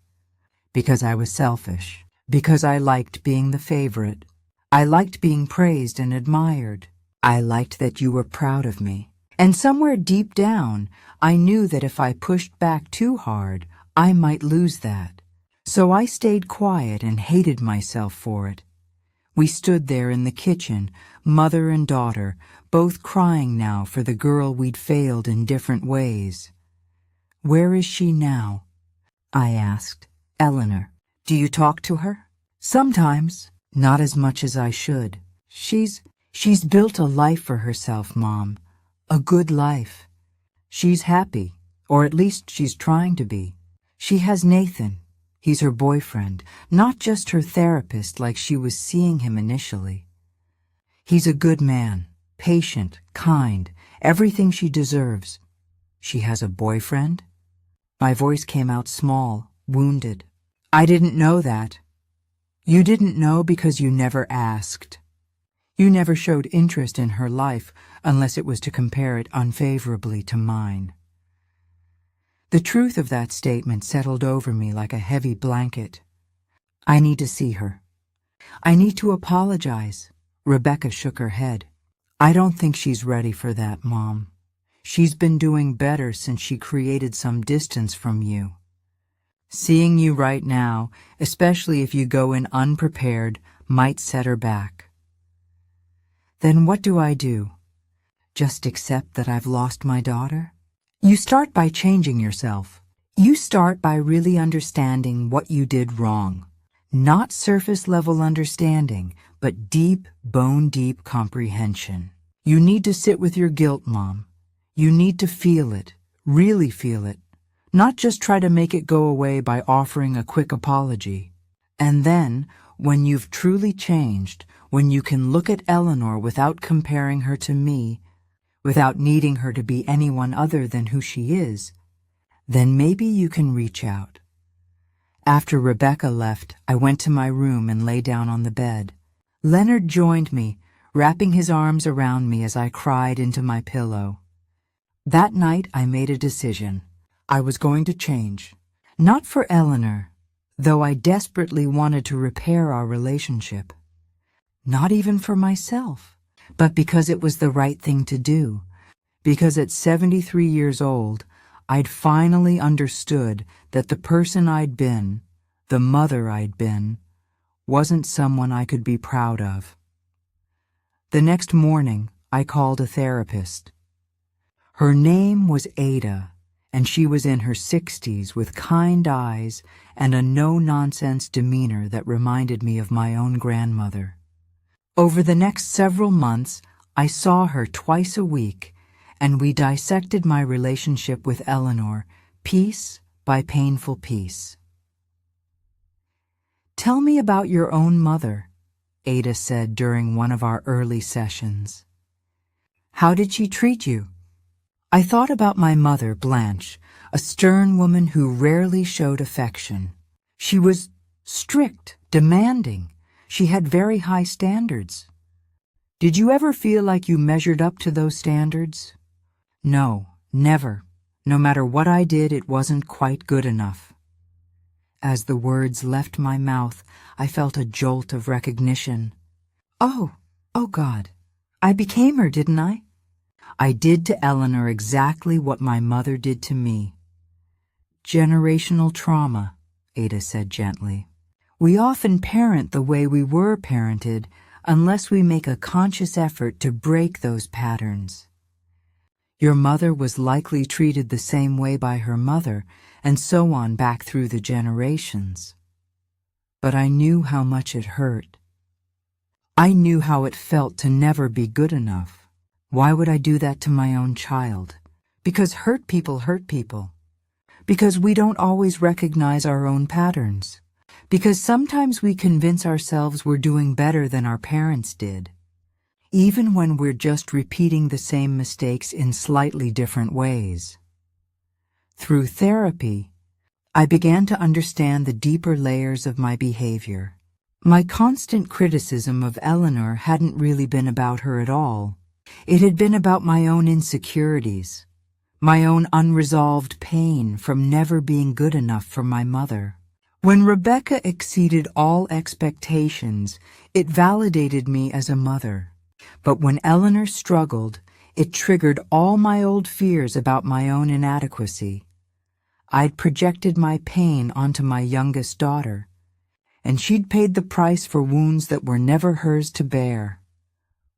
Because I was selfish. Because I liked being the favorite. I liked being praised and admired. I liked that you were proud of me. And somewhere deep down, I knew that if I pushed back too hard, I might lose that. So I stayed quiet and hated myself for it. We stood there in the kitchen, mother and daughter, both crying now for the girl we'd failed in different ways. Where is she now? I asked. Eleanor. Do you talk to her? Sometimes. Not as much as I should. She's built a life for herself, Mom. A good life. She's happy, or at least she's trying to be. She has Nathan. He's her boyfriend, not just her therapist like she was seeing him initially. He's a good man, patient, kind, everything she deserves. She has a boyfriend? My voice came out small, wounded. I didn't know that. You didn't know because you never asked. You never showed interest in her life unless it was to compare it unfavorably to mine. The truth of that statement settled over me like a heavy blanket. I need to see her. I need to apologize. Rebecca shook her head. I don't think she's ready for that, Mom. She's been doing better since she created some distance from you. Seeing you right now, especially if you go in unprepared, might set her back. Then what do I do? Just accept that I've lost my daughter? You start by changing yourself. You start by really understanding what you did wrong. Not surface-level understanding, but deep, bone-deep comprehension. You need to sit with your guilt, Mom. You need to feel it, really feel it. Not just try to make it go away by offering a quick apology. And then, when you've truly changed, when you can look at Eleanor without comparing her to me, without needing her to be anyone other than who she is, then maybe you can reach out. After Rebecca left, I went to my room and lay down on the bed. Leonard joined me, wrapping his arms around me as I cried into my pillow. That night I made a decision. I was going to change. Not for Eleanor, though I desperately wanted to repair our relationship. Not even for myself, but because it was the right thing to do. Because at 73 years old, I'd finally understood that the person I'd been, the mother I'd been, wasn't someone I could be proud of. The next morning, I called a therapist. Her name was Ada, and she was in her 60s with kind eyes and a no-nonsense demeanor that reminded me of my own grandmother. Over the next several months, I saw her twice a week, and we dissected my relationship with Eleanor, piece by painful piece. Tell me about your own mother, Ada said during one of our early sessions. How did she treat you? I thought about my mother, Blanche, a stern woman who rarely showed affection. She was strict, demanding. She had very high standards. Did you ever feel like you measured up to those standards? No, never. No matter what I did, it wasn't quite good enough. As the words left my mouth, I felt a jolt of recognition. Oh God, I became her, didn't I? I did to Eleanor exactly what my mother did to me. Generational trauma, Ada said gently. We often parent the way we were parented unless we make a conscious effort to break those patterns. Your mother was likely treated the same way by her mother, and so on back through the generations. But I knew how much it hurt. I knew how it felt to never be good enough. Why would I do that to my own child? Because hurt people hurt people. Because we don't always recognize our own patterns. Because sometimes we convince ourselves we're doing better than our parents did, even when we're just repeating the same mistakes in slightly different ways. Through therapy, I began to understand the deeper layers of my behavior. My constant criticism of Eleanor hadn't really been about her at all. It had been about my own insecurities, my own unresolved pain from never being good enough for my mother. When Rebecca exceeded all expectations, it validated me as a mother. But when Eleanor struggled, it triggered all my old fears about my own inadequacy. I'd projected my pain onto my youngest daughter, and she'd paid the price for wounds that were never hers to bear.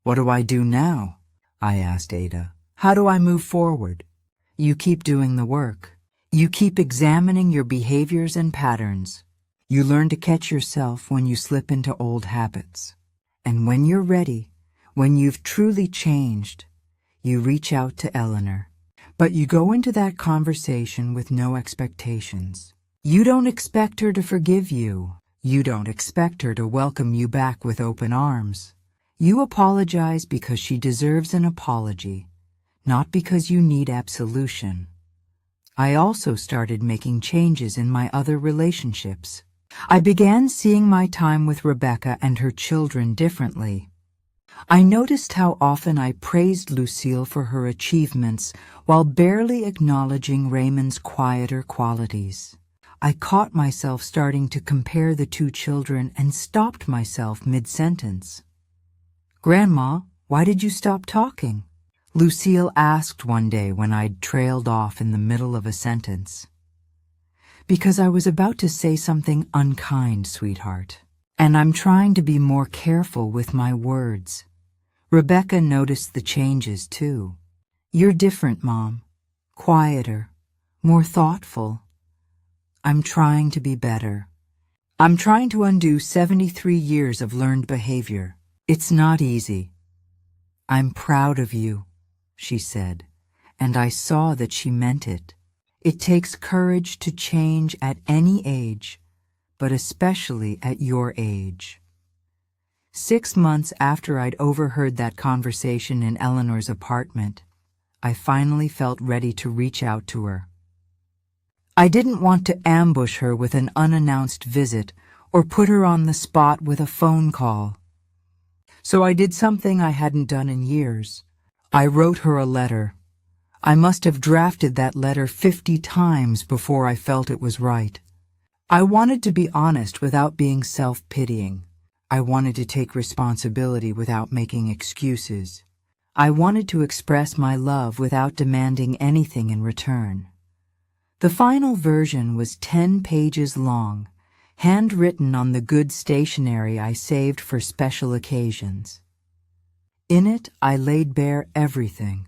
"What do I do now?" I asked Ada. "How do I move forward?" "You keep doing the work. You keep examining your behaviors and patterns. You learn to catch yourself when you slip into old habits. And when you're ready, when you've truly changed, you reach out to Eleanor. But you go into that conversation with no expectations. You don't expect her to forgive you. You don't expect her to welcome you back with open arms. You apologize because she deserves an apology, not because you need absolution. I also started making changes in my other relationships. I began seeing my time with Rebecca and her children differently. I noticed how often I praised Lucille for her achievements while barely acknowledging Raymond's quieter qualities. I caught myself starting to compare the two children and stopped myself mid-sentence. "Grandma, why did you stop talking?" Lucille asked one day when I'd trailed off in the middle of a sentence. "Because I was about to say something unkind, sweetheart. And I'm trying to be more careful with my words." Rebecca noticed the changes, too. "You're different, Mom. Quieter, more thoughtful." I'm trying to be better. I'm trying to undo 73 years of learned behavior. It's not easy. "I'm proud of you," she said, and I saw that she meant it. It takes courage to change at any age, but especially at your age. 6 months after I'd overheard that conversation in Eleanor's apartment, I finally felt ready to reach out to her. I didn't want to ambush her with an unannounced visit or put her on the spot with a phone call. So I did something I hadn't done in years. I wrote her a letter. I must have drafted that letter 50 times before I felt it was right. I wanted to be honest without being self-pitying. I wanted to take responsibility without making excuses. I wanted to express my love without demanding anything in return. The final version was 10 pages long, handwritten on the good stationery I saved for special occasions. In it, I laid bare everything: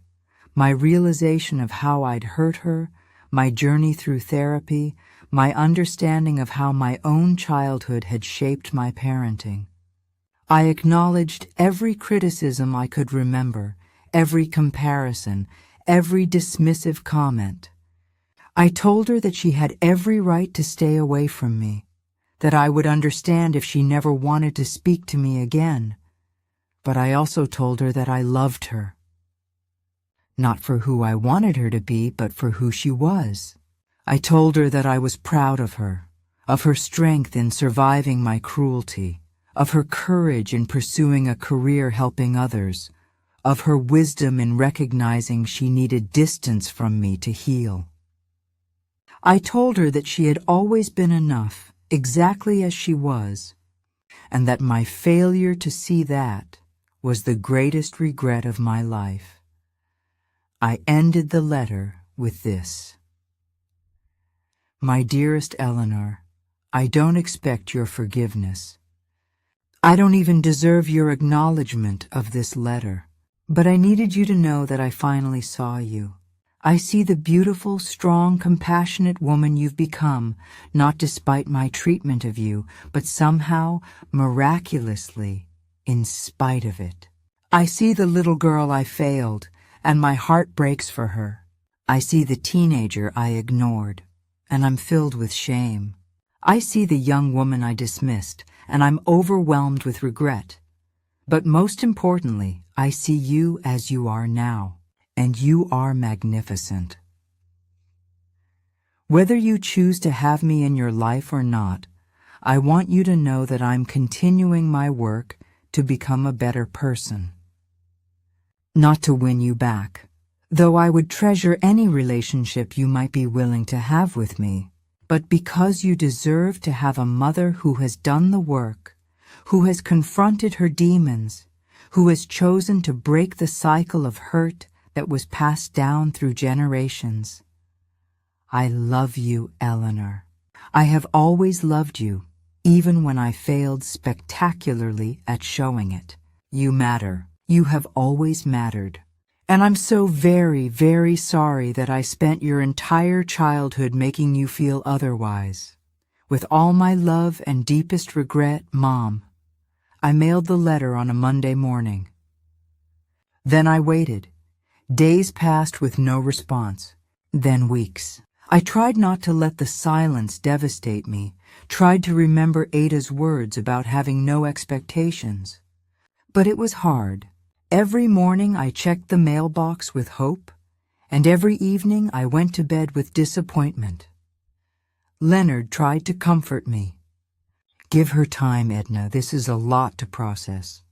my realization of how I'd hurt her, my journey through therapy, my understanding of how my own childhood had shaped my parenting. I acknowledged every criticism I could remember, every comparison, every dismissive comment. I told her that she had every right to stay away from me, that I would understand if she never wanted to speak to me again. But I also told her that I loved her. Not for who I wanted her to be, but for who she was. I told her that I was proud of her strength in surviving my cruelty, of her courage in pursuing a career helping others, of her wisdom in recognizing she needed distance from me to heal. I told her that she had always been enough, exactly as she was, and that my failure to see that was the greatest regret of my life. I ended the letter with this: "My dearest Eleanor, I don't expect your forgiveness. I don't even deserve your acknowledgement of this letter, but I needed you to know that I finally saw you. I see the beautiful, strong, compassionate woman you've become, not despite my treatment of you, but somehow, miraculously, in spite of it. I see the little girl I failed, and my heart breaks for her. I see the teenager I ignored, and I'm filled with shame. I see the young woman I dismissed, and I'm overwhelmed with regret. But most importantly, I see you as you are now. And you are magnificent. Whether you choose to have me in your life or not, I want you to know that I'm continuing my work to become a better person. Not to win you back, though I would treasure any relationship you might be willing to have with me, but because you deserve to have a mother who has done the work, who has confronted her demons, who has chosen to break the cycle of hurt that was passed down through generations. I love you, Eleanor. I have always loved you, even when I failed spectacularly at showing it. You matter. You have always mattered. And I'm so very, very sorry that I spent your entire childhood making you feel otherwise. With all my love and deepest regret, Mom. I mailed the letter on a Monday morning. Then I waited. Days passed with no response. Then weeks. I tried not to let the silence devastate me, tried to remember Ada's words about having no expectations. But it was hard. Every morning I checked the mailbox with hope, and every evening I went to bed with disappointment. Leonard tried to comfort me. Give her time, Edna. This is a lot to process.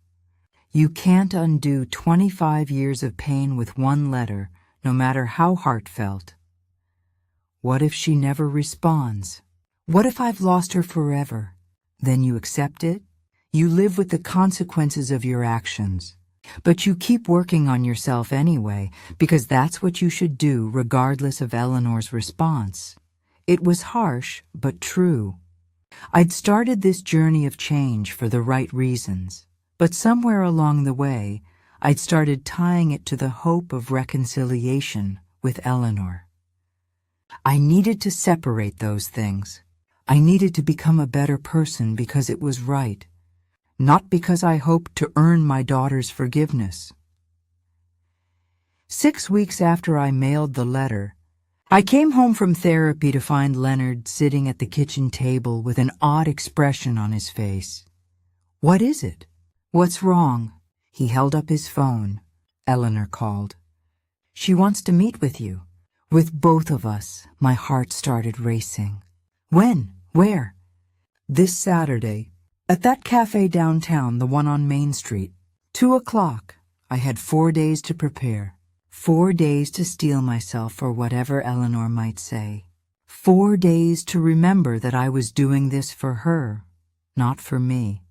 You can't undo 25 years of pain with one letter, no matter how heartfelt. What if she never responds? What if I've lost her forever? Then you accept it? You live with the consequences of your actions. But you keep working on yourself anyway, because that's what you should do regardless of Eleanor's response. It was harsh, but true. I'd started this journey of change for the right reasons, but somewhere along the way, I'd started tying it to the hope of reconciliation with Eleanor. I needed to separate those things. I needed to become a better person because it was right, not because I hoped to earn my daughter's forgiveness. 6 weeks after I mailed the letter, I came home from therapy to find Leonard sitting at the kitchen table with an odd expression on his face. What is it? What's wrong? He held up his phone. Eleanor called. She wants to meet with you. With both of us, my heart started racing. When? Where? This Saturday. At that cafe downtown, the one on Main Street. 2 o'clock. I had 4 days to prepare. 4 days to steel myself for whatever Eleanor might say. 4 days to remember that I was doing this for her, not for me.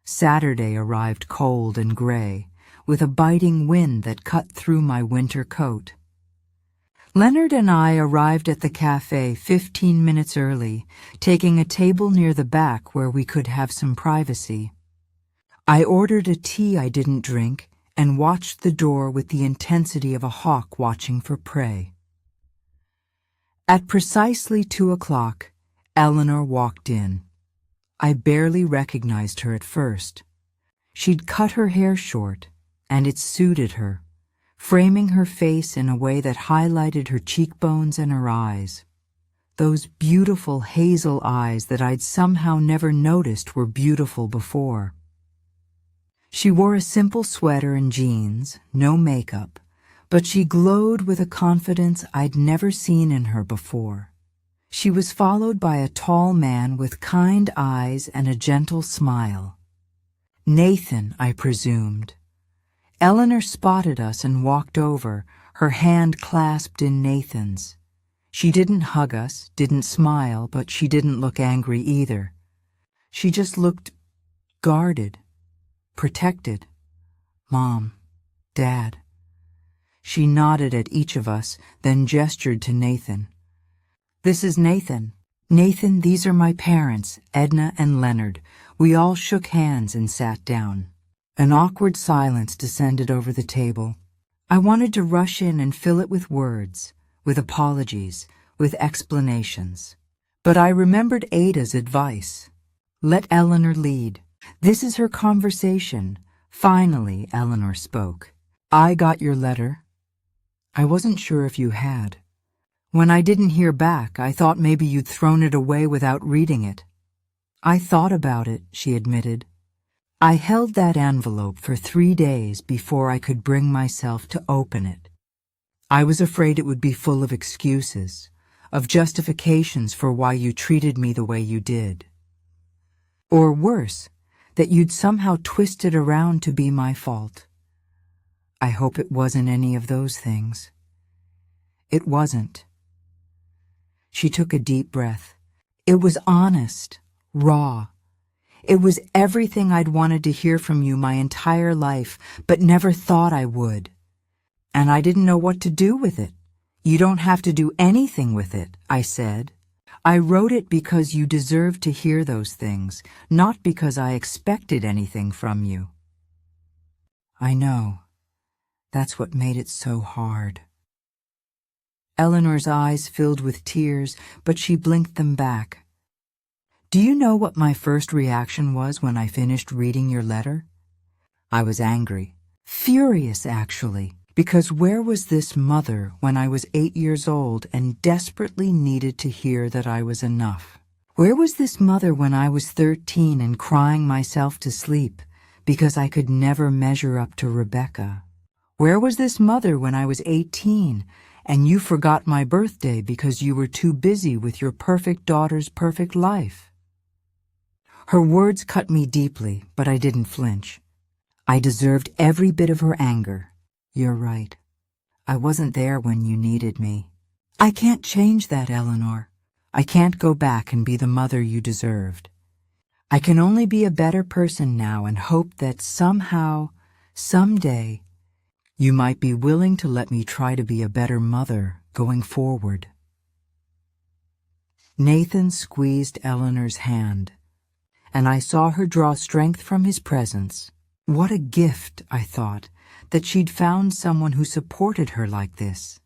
Saturday arrived cold and gray, with a biting wind that cut through my winter coat. Leonard and I arrived at the cafe 15 minutes early, taking a table near the back where we could have some privacy. I ordered a tea I didn't drink and watched the door with the intensity of a hawk watching for prey. At precisely 2 o'clock, Eleanor walked in. I barely recognized her at first. She'd cut her hair short, and it suited her, framing her face in a way that highlighted her cheekbones and her eyes. Those beautiful hazel eyes that I'd somehow never noticed were beautiful before. She wore a simple sweater and jeans, no makeup, but she glowed with a confidence I'd never seen in her before. She was followed by a tall man with kind eyes and a gentle smile. Nathan, I presumed. Eleanor spotted us and walked over, her hand clasped in Nathan's. She didn't hug us, didn't smile, but she didn't look angry either. She just looked guarded, protected. Mom, Dad. She nodded at each of us, then gestured to Nathan. This is Nathan. Nathan, these are my parents, Edna and Leonard. We all shook hands and sat down. An awkward silence descended over the table. I wanted to rush in and fill it with words, with apologies, with explanations. But I remembered Ada's advice. Let Eleanor lead. This is her conversation. Finally, Eleanor spoke. I got your letter. I wasn't sure if you had. When I didn't hear back, I thought maybe you'd thrown it away without reading it. I thought about it, she admitted. I held that envelope for 3 days before I could bring myself to open it. I was afraid it would be full of excuses, of justifications for why you treated me the way you did. Or worse, that you'd somehow twist it around to be my fault. I hope it wasn't any of those things. It wasn't. She took a deep breath. It was honest, raw. It was everything I'd wanted to hear from you my entire life, but never thought I would. And I didn't know what to do with it. You don't have to do anything with it, I said. I wrote it because you deserved to hear those things, not because I expected anything from you. I know. That's what made it so hard. Eleanor's eyes filled with tears, but she blinked them back. Do you know what my first reaction was when I finished reading your letter? I was angry. Furious, actually. Because where was this mother when I was 8 years old and desperately needed to hear that I was enough? Where was this mother when I was 13 and crying myself to sleep because I could never measure up to Rebecca? Where was this mother when I was 18 and you forgot my birthday because you were too busy with your perfect daughter's perfect life? Her words cut me deeply, but I didn't flinch. I deserved every bit of her anger. You're right. I wasn't there when you needed me. I can't change that, Eleanor. I can't go back and be the mother you deserved. I can only be a better person now and hope that somehow, someday, you might be willing to let me try to be a better mother going forward. Nathan squeezed Eleanor's hand, and I saw her draw strength from his presence. What a gift, I thought, that she'd found someone who supported her like this.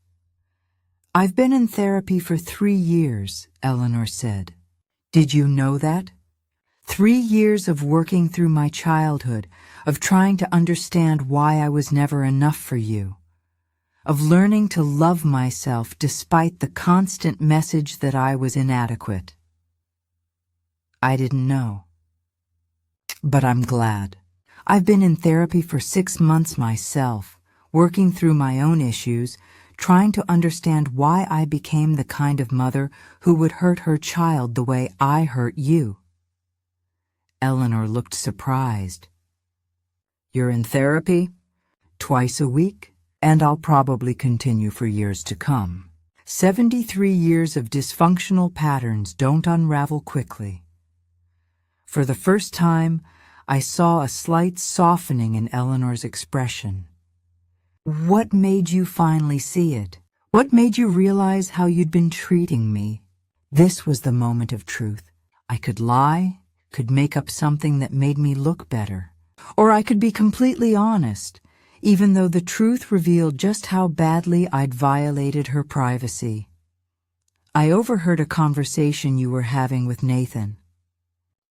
I've been in therapy for 3 years, Eleanor said. Did you know that? 3 years of working through my childhood, of trying to understand why I was never enough for you, of learning to love myself despite the constant message that I was inadequate. I didn't know. But I'm glad. I've been in therapy for 6 months myself, working through my own issues, trying to understand why I became the kind of mother who would hurt her child the way I hurt you. Eleanor looked surprised. You're in therapy? Twice a week? And I'll probably continue for years to come. 73 years of dysfunctional patterns don't unravel quickly. For the first time, I saw a slight softening in Eleanor's expression. What made you finally see it? What made you realize how you'd been treating me? This was the moment of truth. I could lie, could make up something that made me look better. Or I could be completely honest, even though the truth revealed just how badly I'd violated her privacy. I overheard a conversation you were having with Nathan.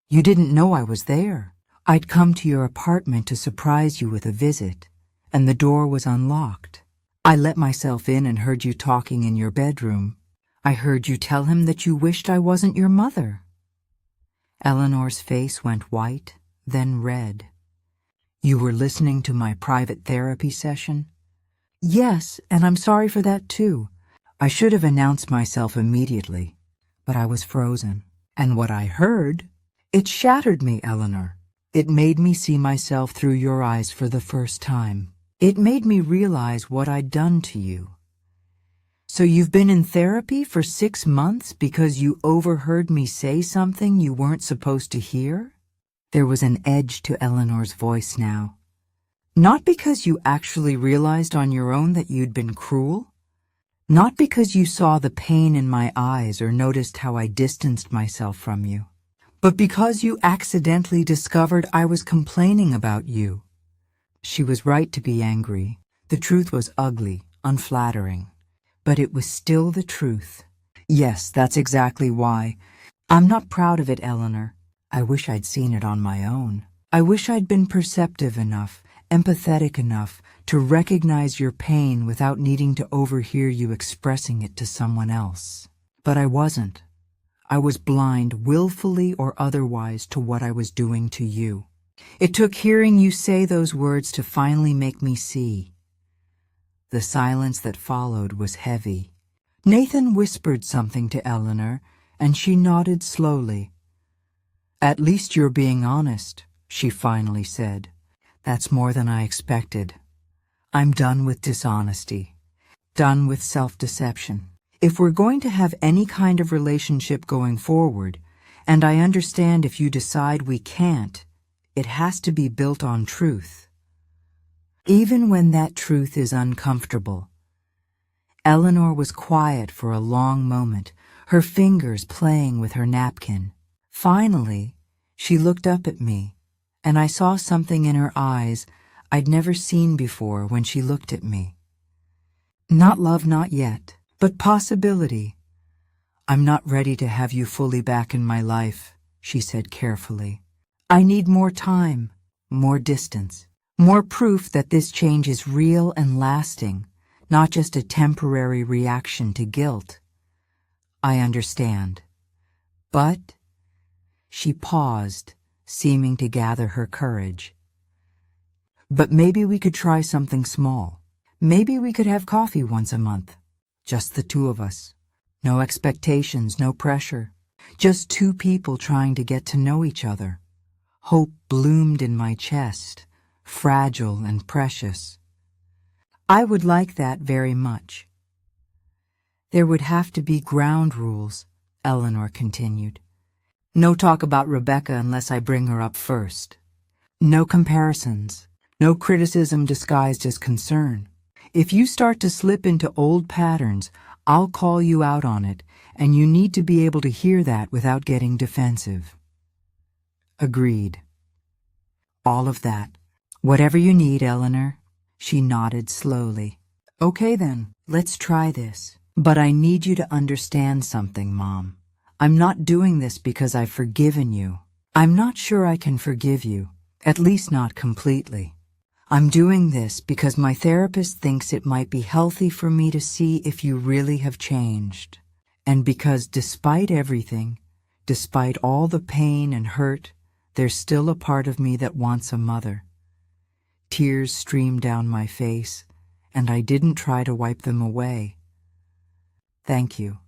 You didn't know I was there. I'd come to your apartment to surprise you with a visit, and the door was unlocked. I let myself in and heard you talking in your bedroom. I heard you tell him that you wished I wasn't your mother. Eleanor's face went white, then red. You were listening to my private therapy session? Yes, and I'm sorry for that too. I should have announced myself immediately, but I was frozen. And what I heard, it shattered me, Eleanor. It made me see myself through your eyes for the first time. It made me realize what I'd done to you. So you've been in therapy for 6 months because you overheard me say something you weren't supposed to hear? There was an edge to Eleanor's voice now. Not because you actually realized on your own that you'd been cruel? Not because you saw the pain in my eyes or noticed how I distanced myself from you? But because you accidentally discovered I was complaining about you. She was right to be angry. The truth was ugly, unflattering. But it was still the truth. Yes, that's exactly why. I'm not proud of it, Eleanor. I wish I'd seen it on my own. I wish I'd been perceptive enough, empathetic enough, to recognize your pain without needing to overhear you expressing it to someone else. But I wasn't. I was blind, willfully or otherwise, to what I was doing to you. It took hearing you say those words to finally make me see. The silence that followed was heavy. Nathan whispered something to Eleanor, and she nodded slowly. At least you're being honest, she finally said. That's more than I expected. I'm done with dishonesty. Done with self-deception. If we're going to have any kind of relationship going forward, and I understand if you decide we can't, it has to be built on truth. Even when that truth is uncomfortable. Eleanor was quiet for a long moment, her fingers playing with her napkin. Finally, she looked up at me, and I saw something in her eyes I'd never seen before when she looked at me. Not love, not yet, but possibility. I'm not ready to have you fully back in my life, she said carefully. I need more time, more distance, more proof that this change is real and lasting, not just a temporary reaction to guilt. I understand. But, she paused, seeming to gather her courage. But maybe we could try something small. Maybe we could have coffee once a month. Just the two of us. No expectations, no pressure. Just two people trying to get to know each other. Hope bloomed in my chest, fragile and precious. I would like that very much. There would have to be ground rules, Eleanor continued. No talk about Rebecca unless I bring her up first. No comparisons. No criticism disguised as concern. If you start to slip into old patterns, I'll call you out on it, and you need to be able to hear that without getting defensive. Agreed. All of that. Whatever you need, Eleanor. She nodded slowly. Okay then, let's try this. But I need you to understand something, Mom. I'm not doing this because I've forgiven you. I'm not sure I can forgive you, at least not completely. I'm doing this because my therapist thinks it might be healthy for me to see if you really have changed. And because despite everything, despite all the pain and hurt, there's still a part of me that wants a mother. Tears streamed down my face, and I didn't try to wipe them away. Thank you.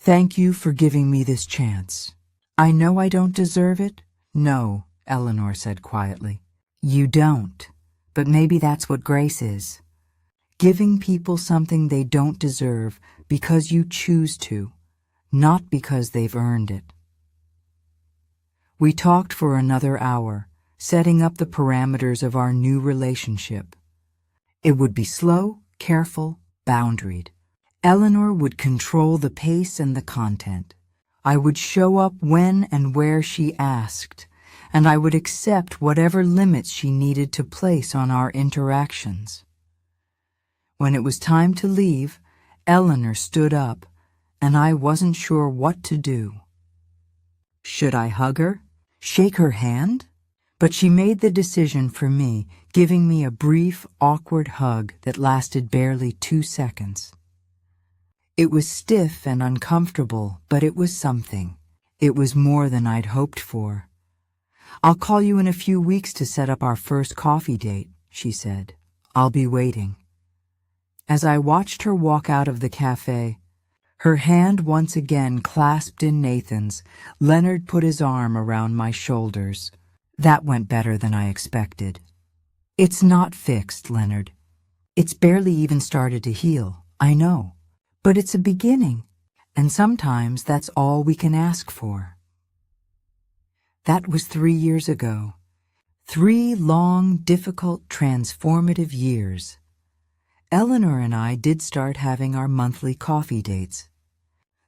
Thank you for giving me this chance. I know I don't deserve it. No, Eleanor said quietly. You don't. But maybe that's what grace is. Giving people something they don't deserve because you choose to, not because they've earned it. We talked for another hour, setting up the parameters of our new relationship. It would be slow, careful, boundaried. Eleanor would control the pace and the content. I would show up when and where she asked, and I would accept whatever limits she needed to place on our interactions. When it was time to leave, Eleanor stood up, and I wasn't sure what to do. Should I hug her? Shake her hand? But she made the decision for me, giving me a brief, awkward hug that lasted barely 2 seconds. It was stiff and uncomfortable, but it was something. It was more than I'd hoped for. I'll call you in a few weeks to set up our first coffee date, she said. I'll be waiting. As I watched her walk out of the cafe, her hand once again clasped in Nathan's, Leonard put his arm around my shoulders. That went better than I expected. It's not fixed, Leonard. It's barely even started to heal, I know. But it's a beginning, and sometimes that's all we can ask for. That was 3 years ago. 3 long, difficult, transformative years. Eleanor and I did start having our monthly coffee dates.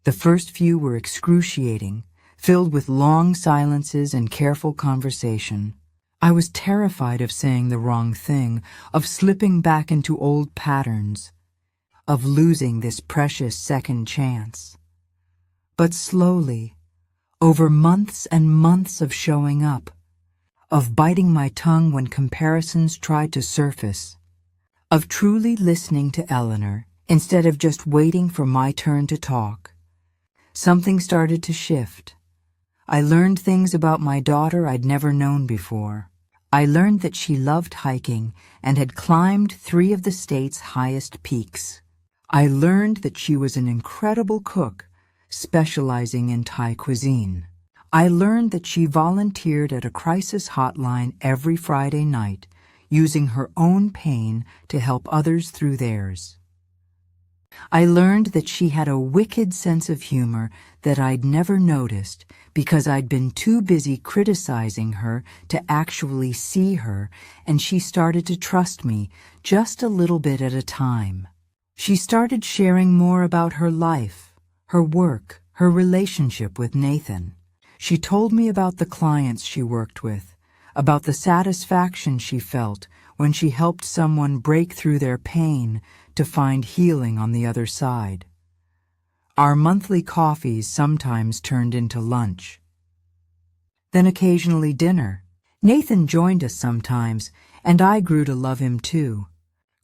The first few were excruciating, filled with long silences and careful conversation. I was terrified of saying the wrong thing, of slipping back into old patterns, of losing this precious second chance. But slowly, over months and months of showing up, of biting my tongue when comparisons tried to surface, of truly listening to Eleanor instead of just waiting for my turn to talk, something started to shift. I learned things about my daughter I'd never known before. I learned that she loved hiking and had climbed 3 of the state's highest peaks. I learned that she was an incredible cook, specializing in Thai cuisine. I learned that she volunteered at a crisis hotline every Friday night, using her own pain to help others through theirs. I learned that she had a wicked sense of humor that I'd never noticed because I'd been too busy criticizing her to actually see her, and she started to trust me just a little bit at a time. She started sharing more about her life, her work, her relationship with Nathan. She told me about the clients she worked with, about the satisfaction she felt when she helped someone break through their pain to find healing on the other side. Our monthly coffees sometimes turned into lunch, then occasionally dinner. Nathan joined us sometimes, and I grew to love him too,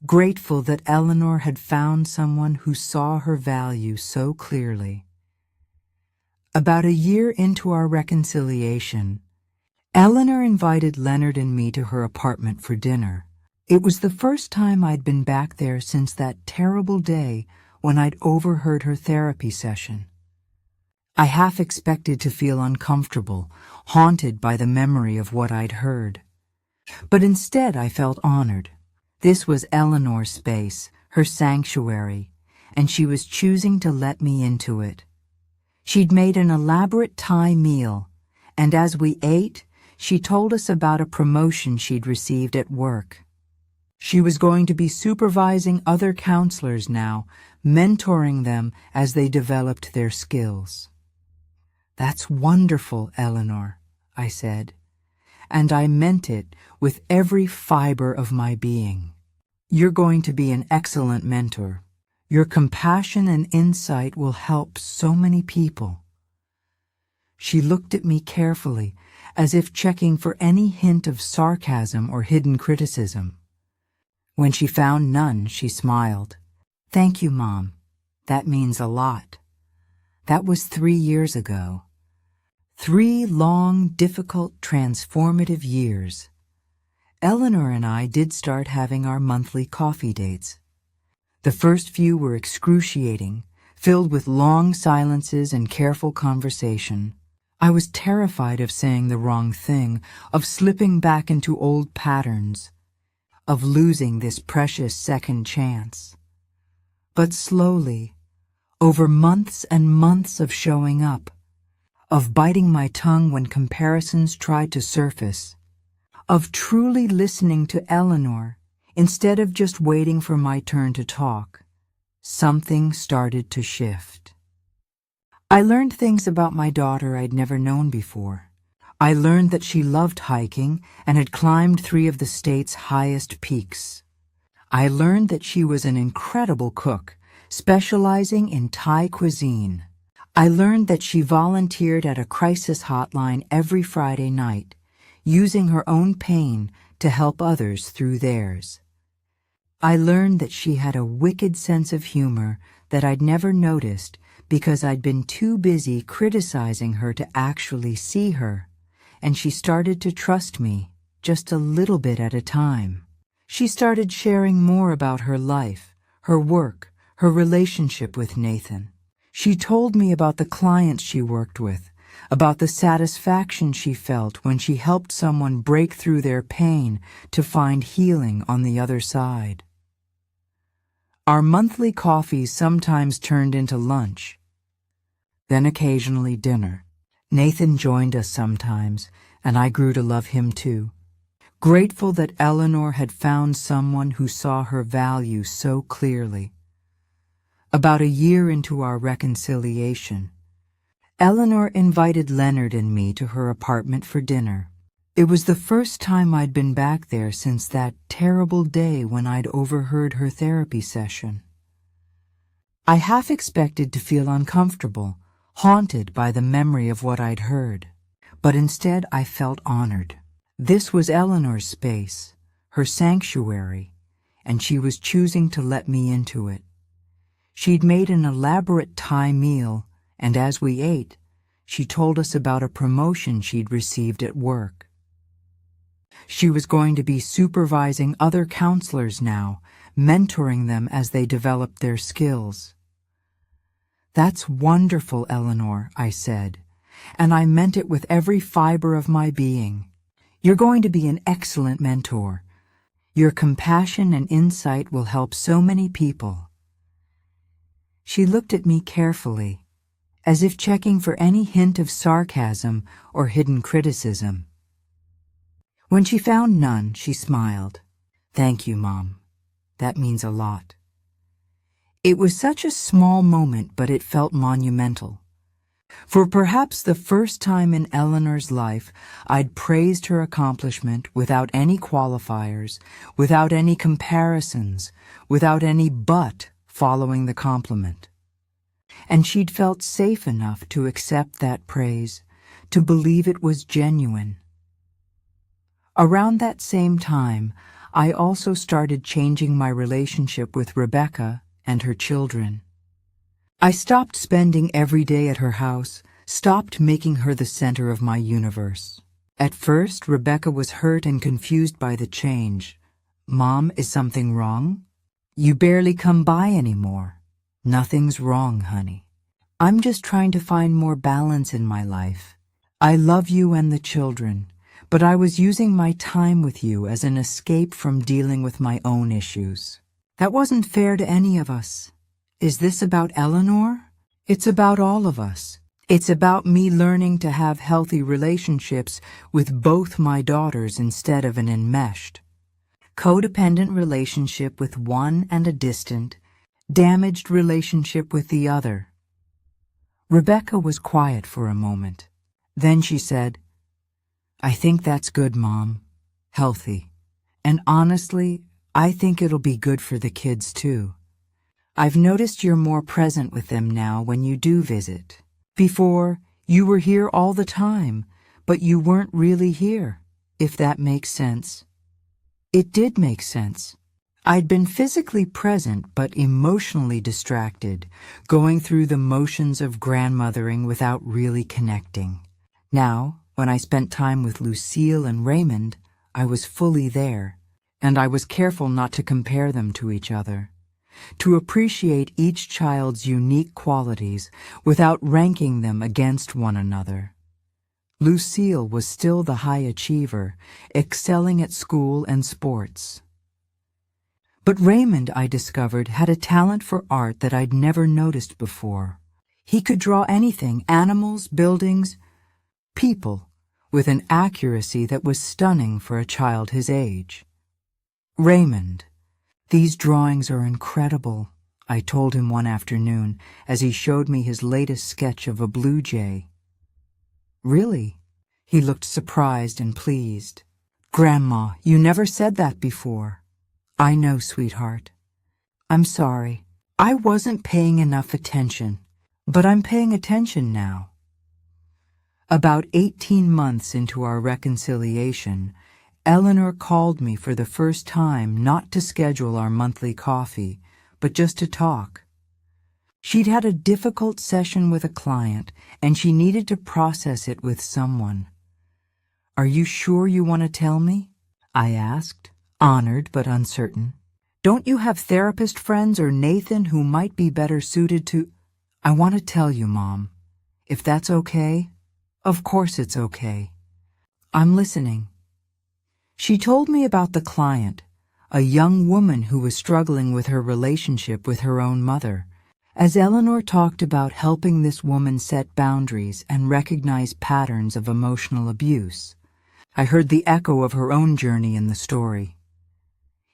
grateful that Eleanor had found someone who saw her value so clearly. About a year into our reconciliation, Eleanor invited Leonard and me to her apartment for dinner. It was the first time I'd been back there since that terrible day when I'd overheard her therapy session. I half expected to feel uncomfortable, haunted by the memory of what I'd heard. But instead I felt honored. This was Eleanor's space, her sanctuary, and she was choosing to let me into it. She'd made an elaborate Thai meal, and as we ate, she told us about a promotion she'd received at work. She was going to be supervising other counselors now, mentoring them as they developed their skills. "That's wonderful, Eleanor," I said, and I meant it with every fiber of my being. "You're going to be an excellent mentor. Your compassion and insight will help so many people." She looked at me carefully, as if checking for any hint of sarcasm or hidden criticism. When she found none, she smiled. "Thank you, Mom. That means a lot." That was 3 years ago. 3 long, difficult, transformative years. Eleanor and I did start having our monthly coffee dates. The first few were excruciating, filled with long silences and careful conversation. I was terrified of saying the wrong thing, of slipping back into old patterns, of losing this precious second chance. But slowly, over months and months of showing up, of biting my tongue when comparisons tried to surface, of truly listening to Eleanor instead of just waiting for my turn to talk, something started to shift. I learned things about my daughter I'd never known before. I learned that she loved hiking and had climbed 3 of the state's highest peaks. I learned that she was an incredible cook, specializing in Thai cuisine. I learned that she volunteered at a crisis hotline every Friday night, using her own pain to help others through theirs. I learned that she had a wicked sense of humor that I'd never noticed because I'd been too busy criticizing her to actually see her, and she started to trust me just a little bit at a time. She started sharing more about her life, her work, her relationship with Nathan. She told me about the clients she worked with, about the satisfaction she felt when she helped someone break through their pain to find healing on the other side. Our monthly coffees sometimes turned into lunch, then occasionally dinner. Nathan joined us sometimes, and I grew to love him too, grateful that Eleanor had found someone who saw her value so clearly. About a year into our reconciliation, Eleanor invited Leonard and me to her apartment for dinner. It was the first time I'd been back there since that terrible day when I'd overheard her therapy session. I half expected to feel uncomfortable, haunted by the memory of what I'd heard, but instead I felt honored. This was Eleanor's space, her sanctuary, and she was choosing to let me into it. She'd made an elaborate Thai meal, and as we ate, she told us about a promotion she'd received at work. She was going to be supervising other counselors now, mentoring them as they developed their skills. "That's wonderful, Eleanor," I said, and I meant it with every fiber of my being. "You're going to be an excellent mentor. Your compassion and insight will help so many people." She looked at me carefully, as if checking for any hint of sarcasm or hidden criticism. When she found none, she smiled. "Thank you, Mom. That means a lot." It was such a small moment, but it felt monumental. For perhaps the first time in Eleanor's life, I'd praised her accomplishment without any qualifiers, without any comparisons, without any "but" following the compliment. And she'd felt safe enough to accept that praise, to believe it was genuine. Around that same time, I also started changing my relationship with Rebecca and her children. I stopped spending every day at her house, stopped making her the center of my universe. At first, Rebecca was hurt and confused by the change. "Mom, is something wrong? You barely come by anymore." "Nothing's wrong, honey. I'm just trying to find more balance in my life. I love you and the children, but I was using my time with you as an escape from dealing with my own issues. That wasn't fair to any of us. Is this about Eleanor? It's about all of us. It's about me learning to have healthy relationships with both my daughters instead of an enmeshed, codependent relationship with one and a distant, damaged relationship with the other." Rebecca was quiet for a moment. Then she said, "I think that's good, Mom. Healthy. And honestly, I think it'll be good for the kids too. I've noticed you're more present with them now when you do visit. Before, you were here all the time, but you weren't really here, if that makes sense." It did make sense. I'd been physically present but emotionally distracted, going through the motions of grandmothering without really connecting. Now, when I spent time with Lucille and Raymond, I was fully there, and I was careful not to compare them to each other, to appreciate each child's unique qualities without ranking them against one another. Lucille was still the high achiever, excelling at school and sports. But Raymond, I discovered, had a talent for art that I'd never noticed before. He could draw anything, animals, buildings, people, with an accuracy that was stunning for a child his age. "Raymond, these drawings are incredible," I told him one afternoon as he showed me his latest sketch of a blue jay. "Really?" He looked surprised and pleased. "Grandma, you never said that before." "I know, sweetheart. I'm sorry. I wasn't paying enough attention, but I'm paying attention now." About 18 months into our reconciliation, Eleanor called me for the first time not to schedule our monthly coffee, but just to talk. She'd had a difficult session with a client, and she needed to process it with someone. "Are you sure you want to tell me?" I asked, honored but uncertain. "Don't you have therapist friends or Nathan who might be better suited to—" "I want to tell you, Mom. If that's okay?" "Of course it's okay. I'm listening." She told me about the client, a young woman who was struggling with her relationship with her own mother. As Eleanor talked about helping this woman set boundaries and recognize patterns of emotional abuse, I heard the echo of her own journey in the story.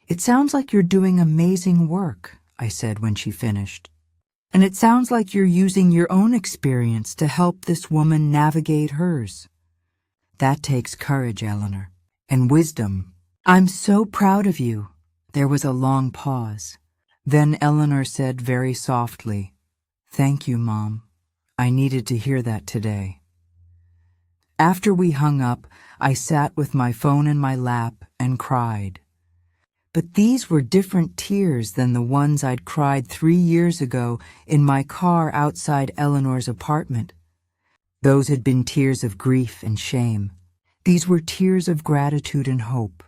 "It sounds like you're doing amazing work," I said when she finished. "And it sounds like you're using your own experience to help this woman navigate hers. That takes courage, Eleanor, and wisdom. I'm so proud of you." There was a long pause. Then Eleanor said very softly, "Thank you, Mom. I needed to hear that today." After we hung up, I sat with my phone in my lap and cried. But these were different tears than the ones I'd cried 3 years ago in my car outside Eleanor's apartment. Those had been tears of grief and shame. These were tears of gratitude and hope.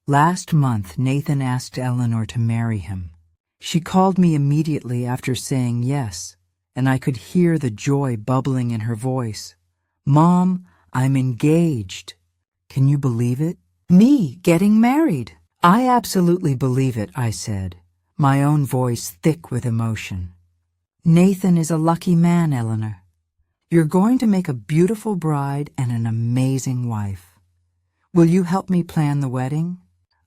Last month, Nathan asked Eleanor to marry him. She called me immediately after saying yes, and I could hear the joy bubbling in her voice. "Mom, I'm engaged." Can you believe it? Me getting married. I absolutely believe it, I said, my own voice thick with emotion. Nathan is a lucky man, Eleanor. You're going to make a beautiful bride and an amazing wife. Will you help me plan the wedding?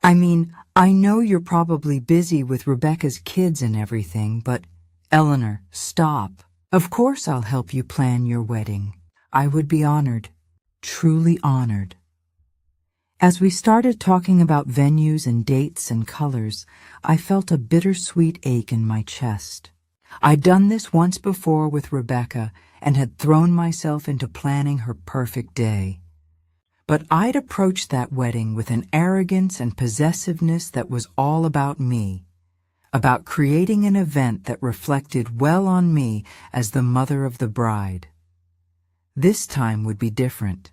I mean, I know you're probably busy with Rebecca's kids and everything, but Eleanor, stop. Of course I'll help you plan your wedding. I would be honored, truly honored. As we started talking about venues and dates and colors, I felt a bittersweet ache in my chest. I'd done this once before with Rebecca and had thrown myself into planning her perfect day. But I'd approached that wedding with an arrogance and possessiveness that was all about me, about creating an event that reflected well on me as the mother of the bride. This time would be different.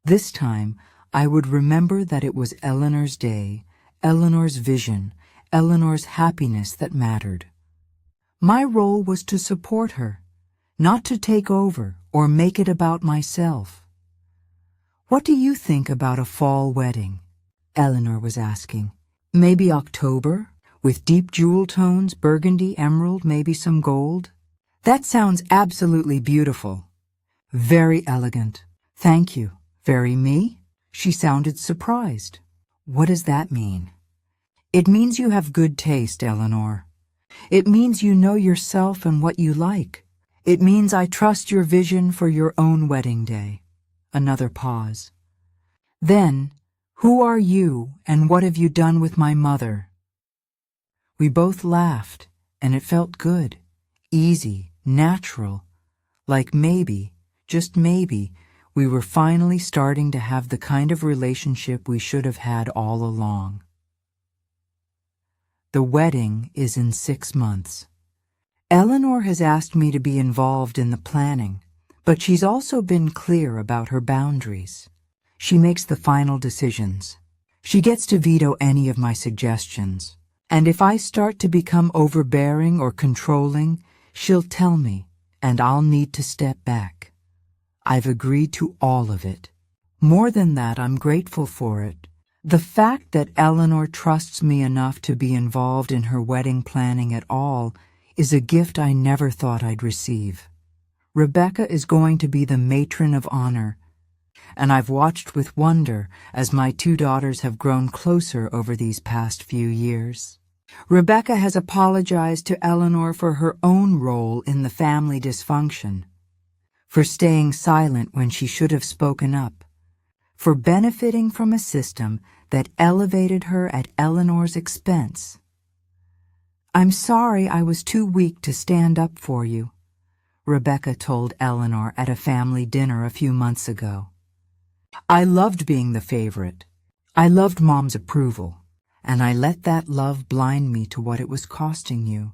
This time, I would remember that it was Eleanor's day, Eleanor's vision, Eleanor's happiness that mattered. My role was to support her, not to take over or make it about myself. What do you think about a fall wedding? Eleanor was asking. Maybe October, with deep jewel tones, burgundy, emerald, maybe some gold? That sounds absolutely beautiful. Very elegant. Thank you. Very me? She sounded surprised. What does that mean? It means you have good taste, Eleanor. It means you know yourself and what you like. It means I trust your vision for your own wedding day. Another pause. Then, who are you and what have you done with my mother? We both laughed, and it felt good, easy, natural, like maybe, just maybe, we were finally starting to have the kind of relationship we should have had all along. The wedding is in 6 months. Eleanor has asked me to be involved in the planning, but she's also been clear about her boundaries. She makes the final decisions. She gets to veto any of my suggestions. And if I start to become overbearing or controlling, she'll tell me, and I'll need to step back. I've agreed to all of it. More than that, I'm grateful for it. The fact that Eleanor trusts me enough to be involved in her wedding planning at all is a gift I never thought I'd receive. Rebecca is going to be the matron of honor, and I've watched with wonder as my 2 daughters have grown closer over these past few years. Rebecca has apologized to Eleanor for her own role in the family dysfunction, for staying silent when she should have spoken up, for benefiting from a system that elevated her at Eleanor's expense. I'm sorry I was too weak to stand up for you, Rebecca told Eleanor at a family dinner a few months ago. I loved being the favorite. I loved Mom's approval, and I let that love blind me to what it was costing you.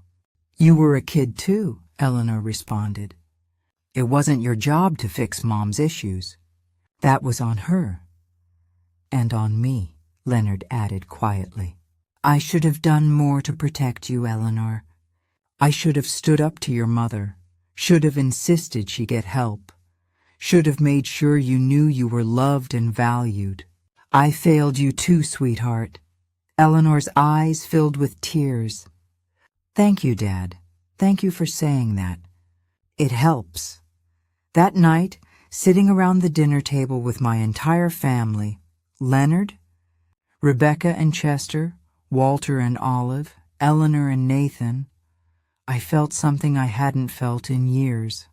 You were a kid too, Eleanor responded. It wasn't your job to fix Mom's issues. That was on her. And on me, Leonard added quietly. I should have done more to protect you, Eleanor. I should have stood up to your mother, should have insisted she get help, should have made sure you knew you were loved and valued. I failed you too, sweetheart. Eleanor's eyes filled with tears. Thank you, Dad. Thank you for saying that. It helps. That night, sitting around the dinner table with my entire family, Leonard, Rebecca and Chester, Walter and Olive, Eleanor and Nathan, I felt something I hadn't felt in years.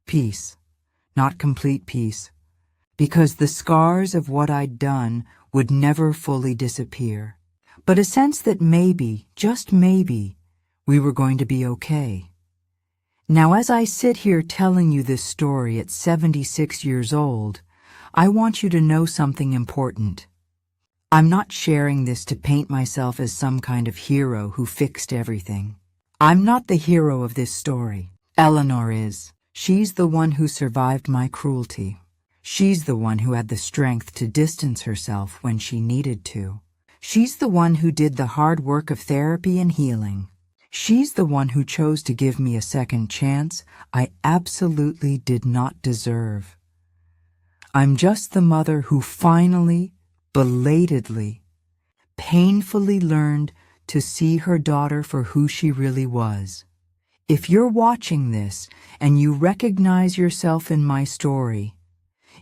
Peace, not complete peace, because the scars of what I'd done would never fully disappear, but a sense that maybe, just maybe, we were going to be okay. Now, as I sit here telling you this story at 76 years old, I want you to know something important. I'm not sharing this to paint myself as some kind of hero who fixed everything. I'm not the hero of this story. Eleanor is. She's the one who survived my cruelty. She's the one who had the strength to distance herself when she needed to. She's the one who did the hard work of therapy and healing. She's the one who chose to give me a second chance I absolutely did not deserve. I'm just the mother who finally, belatedly, painfully learned to see her daughter for who she really was. If you're watching this and you recognize yourself in my story,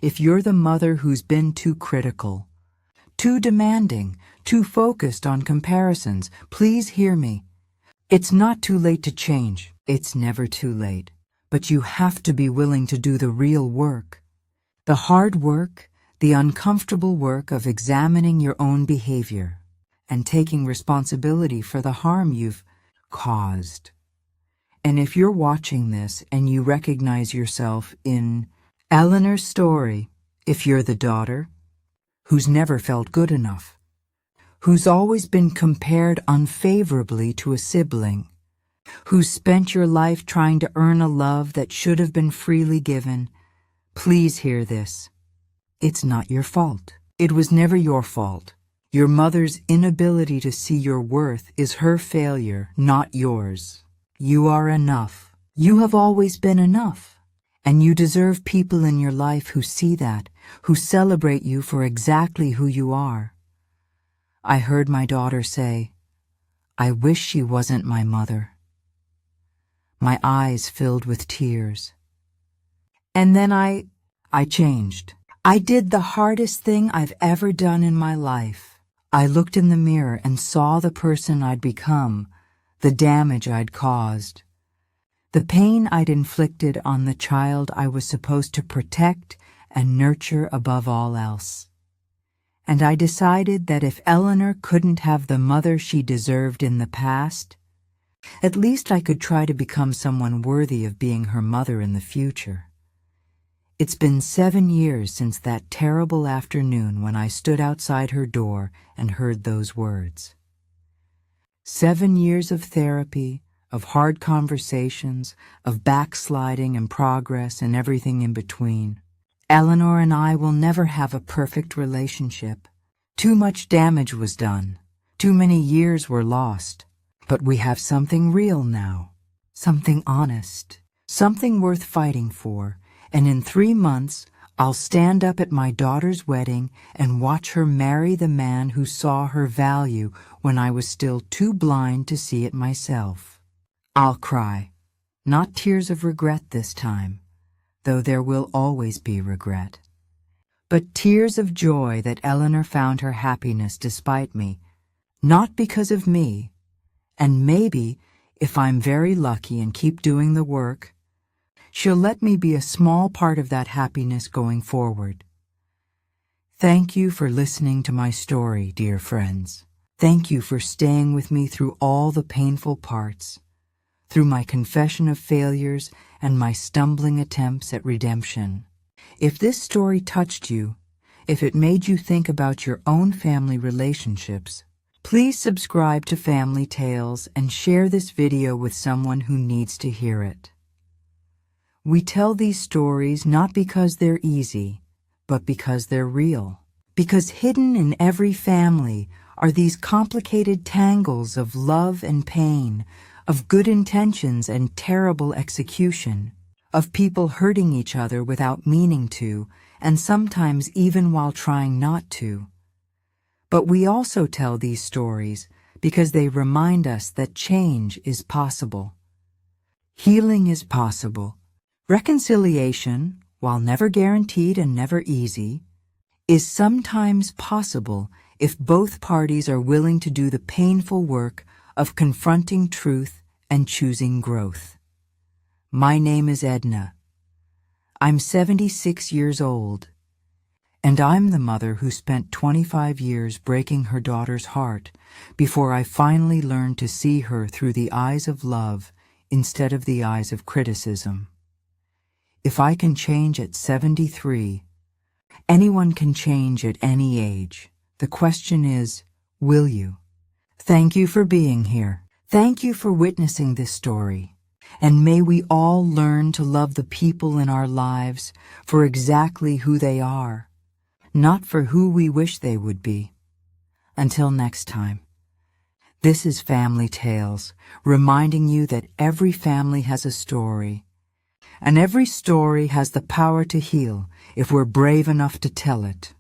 if you're the mother who's been too critical, too demanding, too focused on comparisons, please hear me. It's not too late to change. It's never too late. But you have to be willing to do the real work. The hard work, the uncomfortable work of examining your own behavior and taking responsibility for the harm you've caused. And if you're watching this and you recognize yourself in Eleanor's story, if you're the daughter who's never felt good enough, who's always been compared unfavorably to a sibling, who's spent your life trying to earn a love that should have been freely given, please hear this. It's not your fault. It was never your fault. Your mother's inability to see your worth is her failure, not yours. You are enough. You have always been enough. And you deserve people in your life who see that, who celebrate you for exactly who you are. I heard my daughter say, "I wish she wasn't my mother." My eyes filled with tears. And then I changed. I did the hardest thing I've ever done in my life. I looked in the mirror and saw the person I'd become, the damage I'd caused, the pain I'd inflicted on the child I was supposed to protect and nurture above all else. And I decided that if Eleanor couldn't have the mother she deserved in the past, at least I could try to become someone worthy of being her mother in the future. It's been 7 years since that terrible afternoon when I stood outside her door and heard those words. 7 years of therapy, of hard conversations, of backsliding and progress and everything in between. Eleanor and I will never have a perfect relationship. Too much damage was done. Too many years were lost. But we have something real now. Something honest. Something worth fighting for. And in 3 months, I'll stand up at my daughter's wedding and watch her marry the man who saw her value when I was still too blind to see it myself. I'll cry. Not tears of regret this time, though there will always be regret. But tears of joy that Eleanor found her happiness despite me, not because of me. And maybe, if I'm very lucky and keep doing the work, she'll let me be a small part of that happiness going forward. Thank you for listening to my story, dear friends. Thank you for staying with me through all the painful parts, through my confession of failures and my stumbling attempts at redemption. If this story touched you, if it made you think about your own family relationships, please subscribe to Family Tales and share this video with someone who needs to hear it. We tell these stories not because they're easy, but because they're real. Because hidden in every family are these complicated tangles of love and pain, of good intentions and terrible execution, of people hurting each other without meaning to, and sometimes even while trying not to. But we also tell these stories because they remind us that change is possible. Healing is possible. Reconciliation, while never guaranteed and never easy, is sometimes possible if both parties are willing to do the painful work of confronting truth and choosing growth. My name is Edna. I'm 76 years old, and I'm the mother who spent 25 years breaking her daughter's heart before I finally learned to see her through the eyes of love instead of the eyes of criticism. If I can change at 73, anyone can change at any age. The question is, will you? Thank you for being here. Thank you for witnessing this story. And may we all learn to love the people in our lives for exactly who they are, not for who we wish they would be. Until next time. This is Family Tales, reminding you that every family has a story. And every story has the power to heal if we're brave enough to tell it.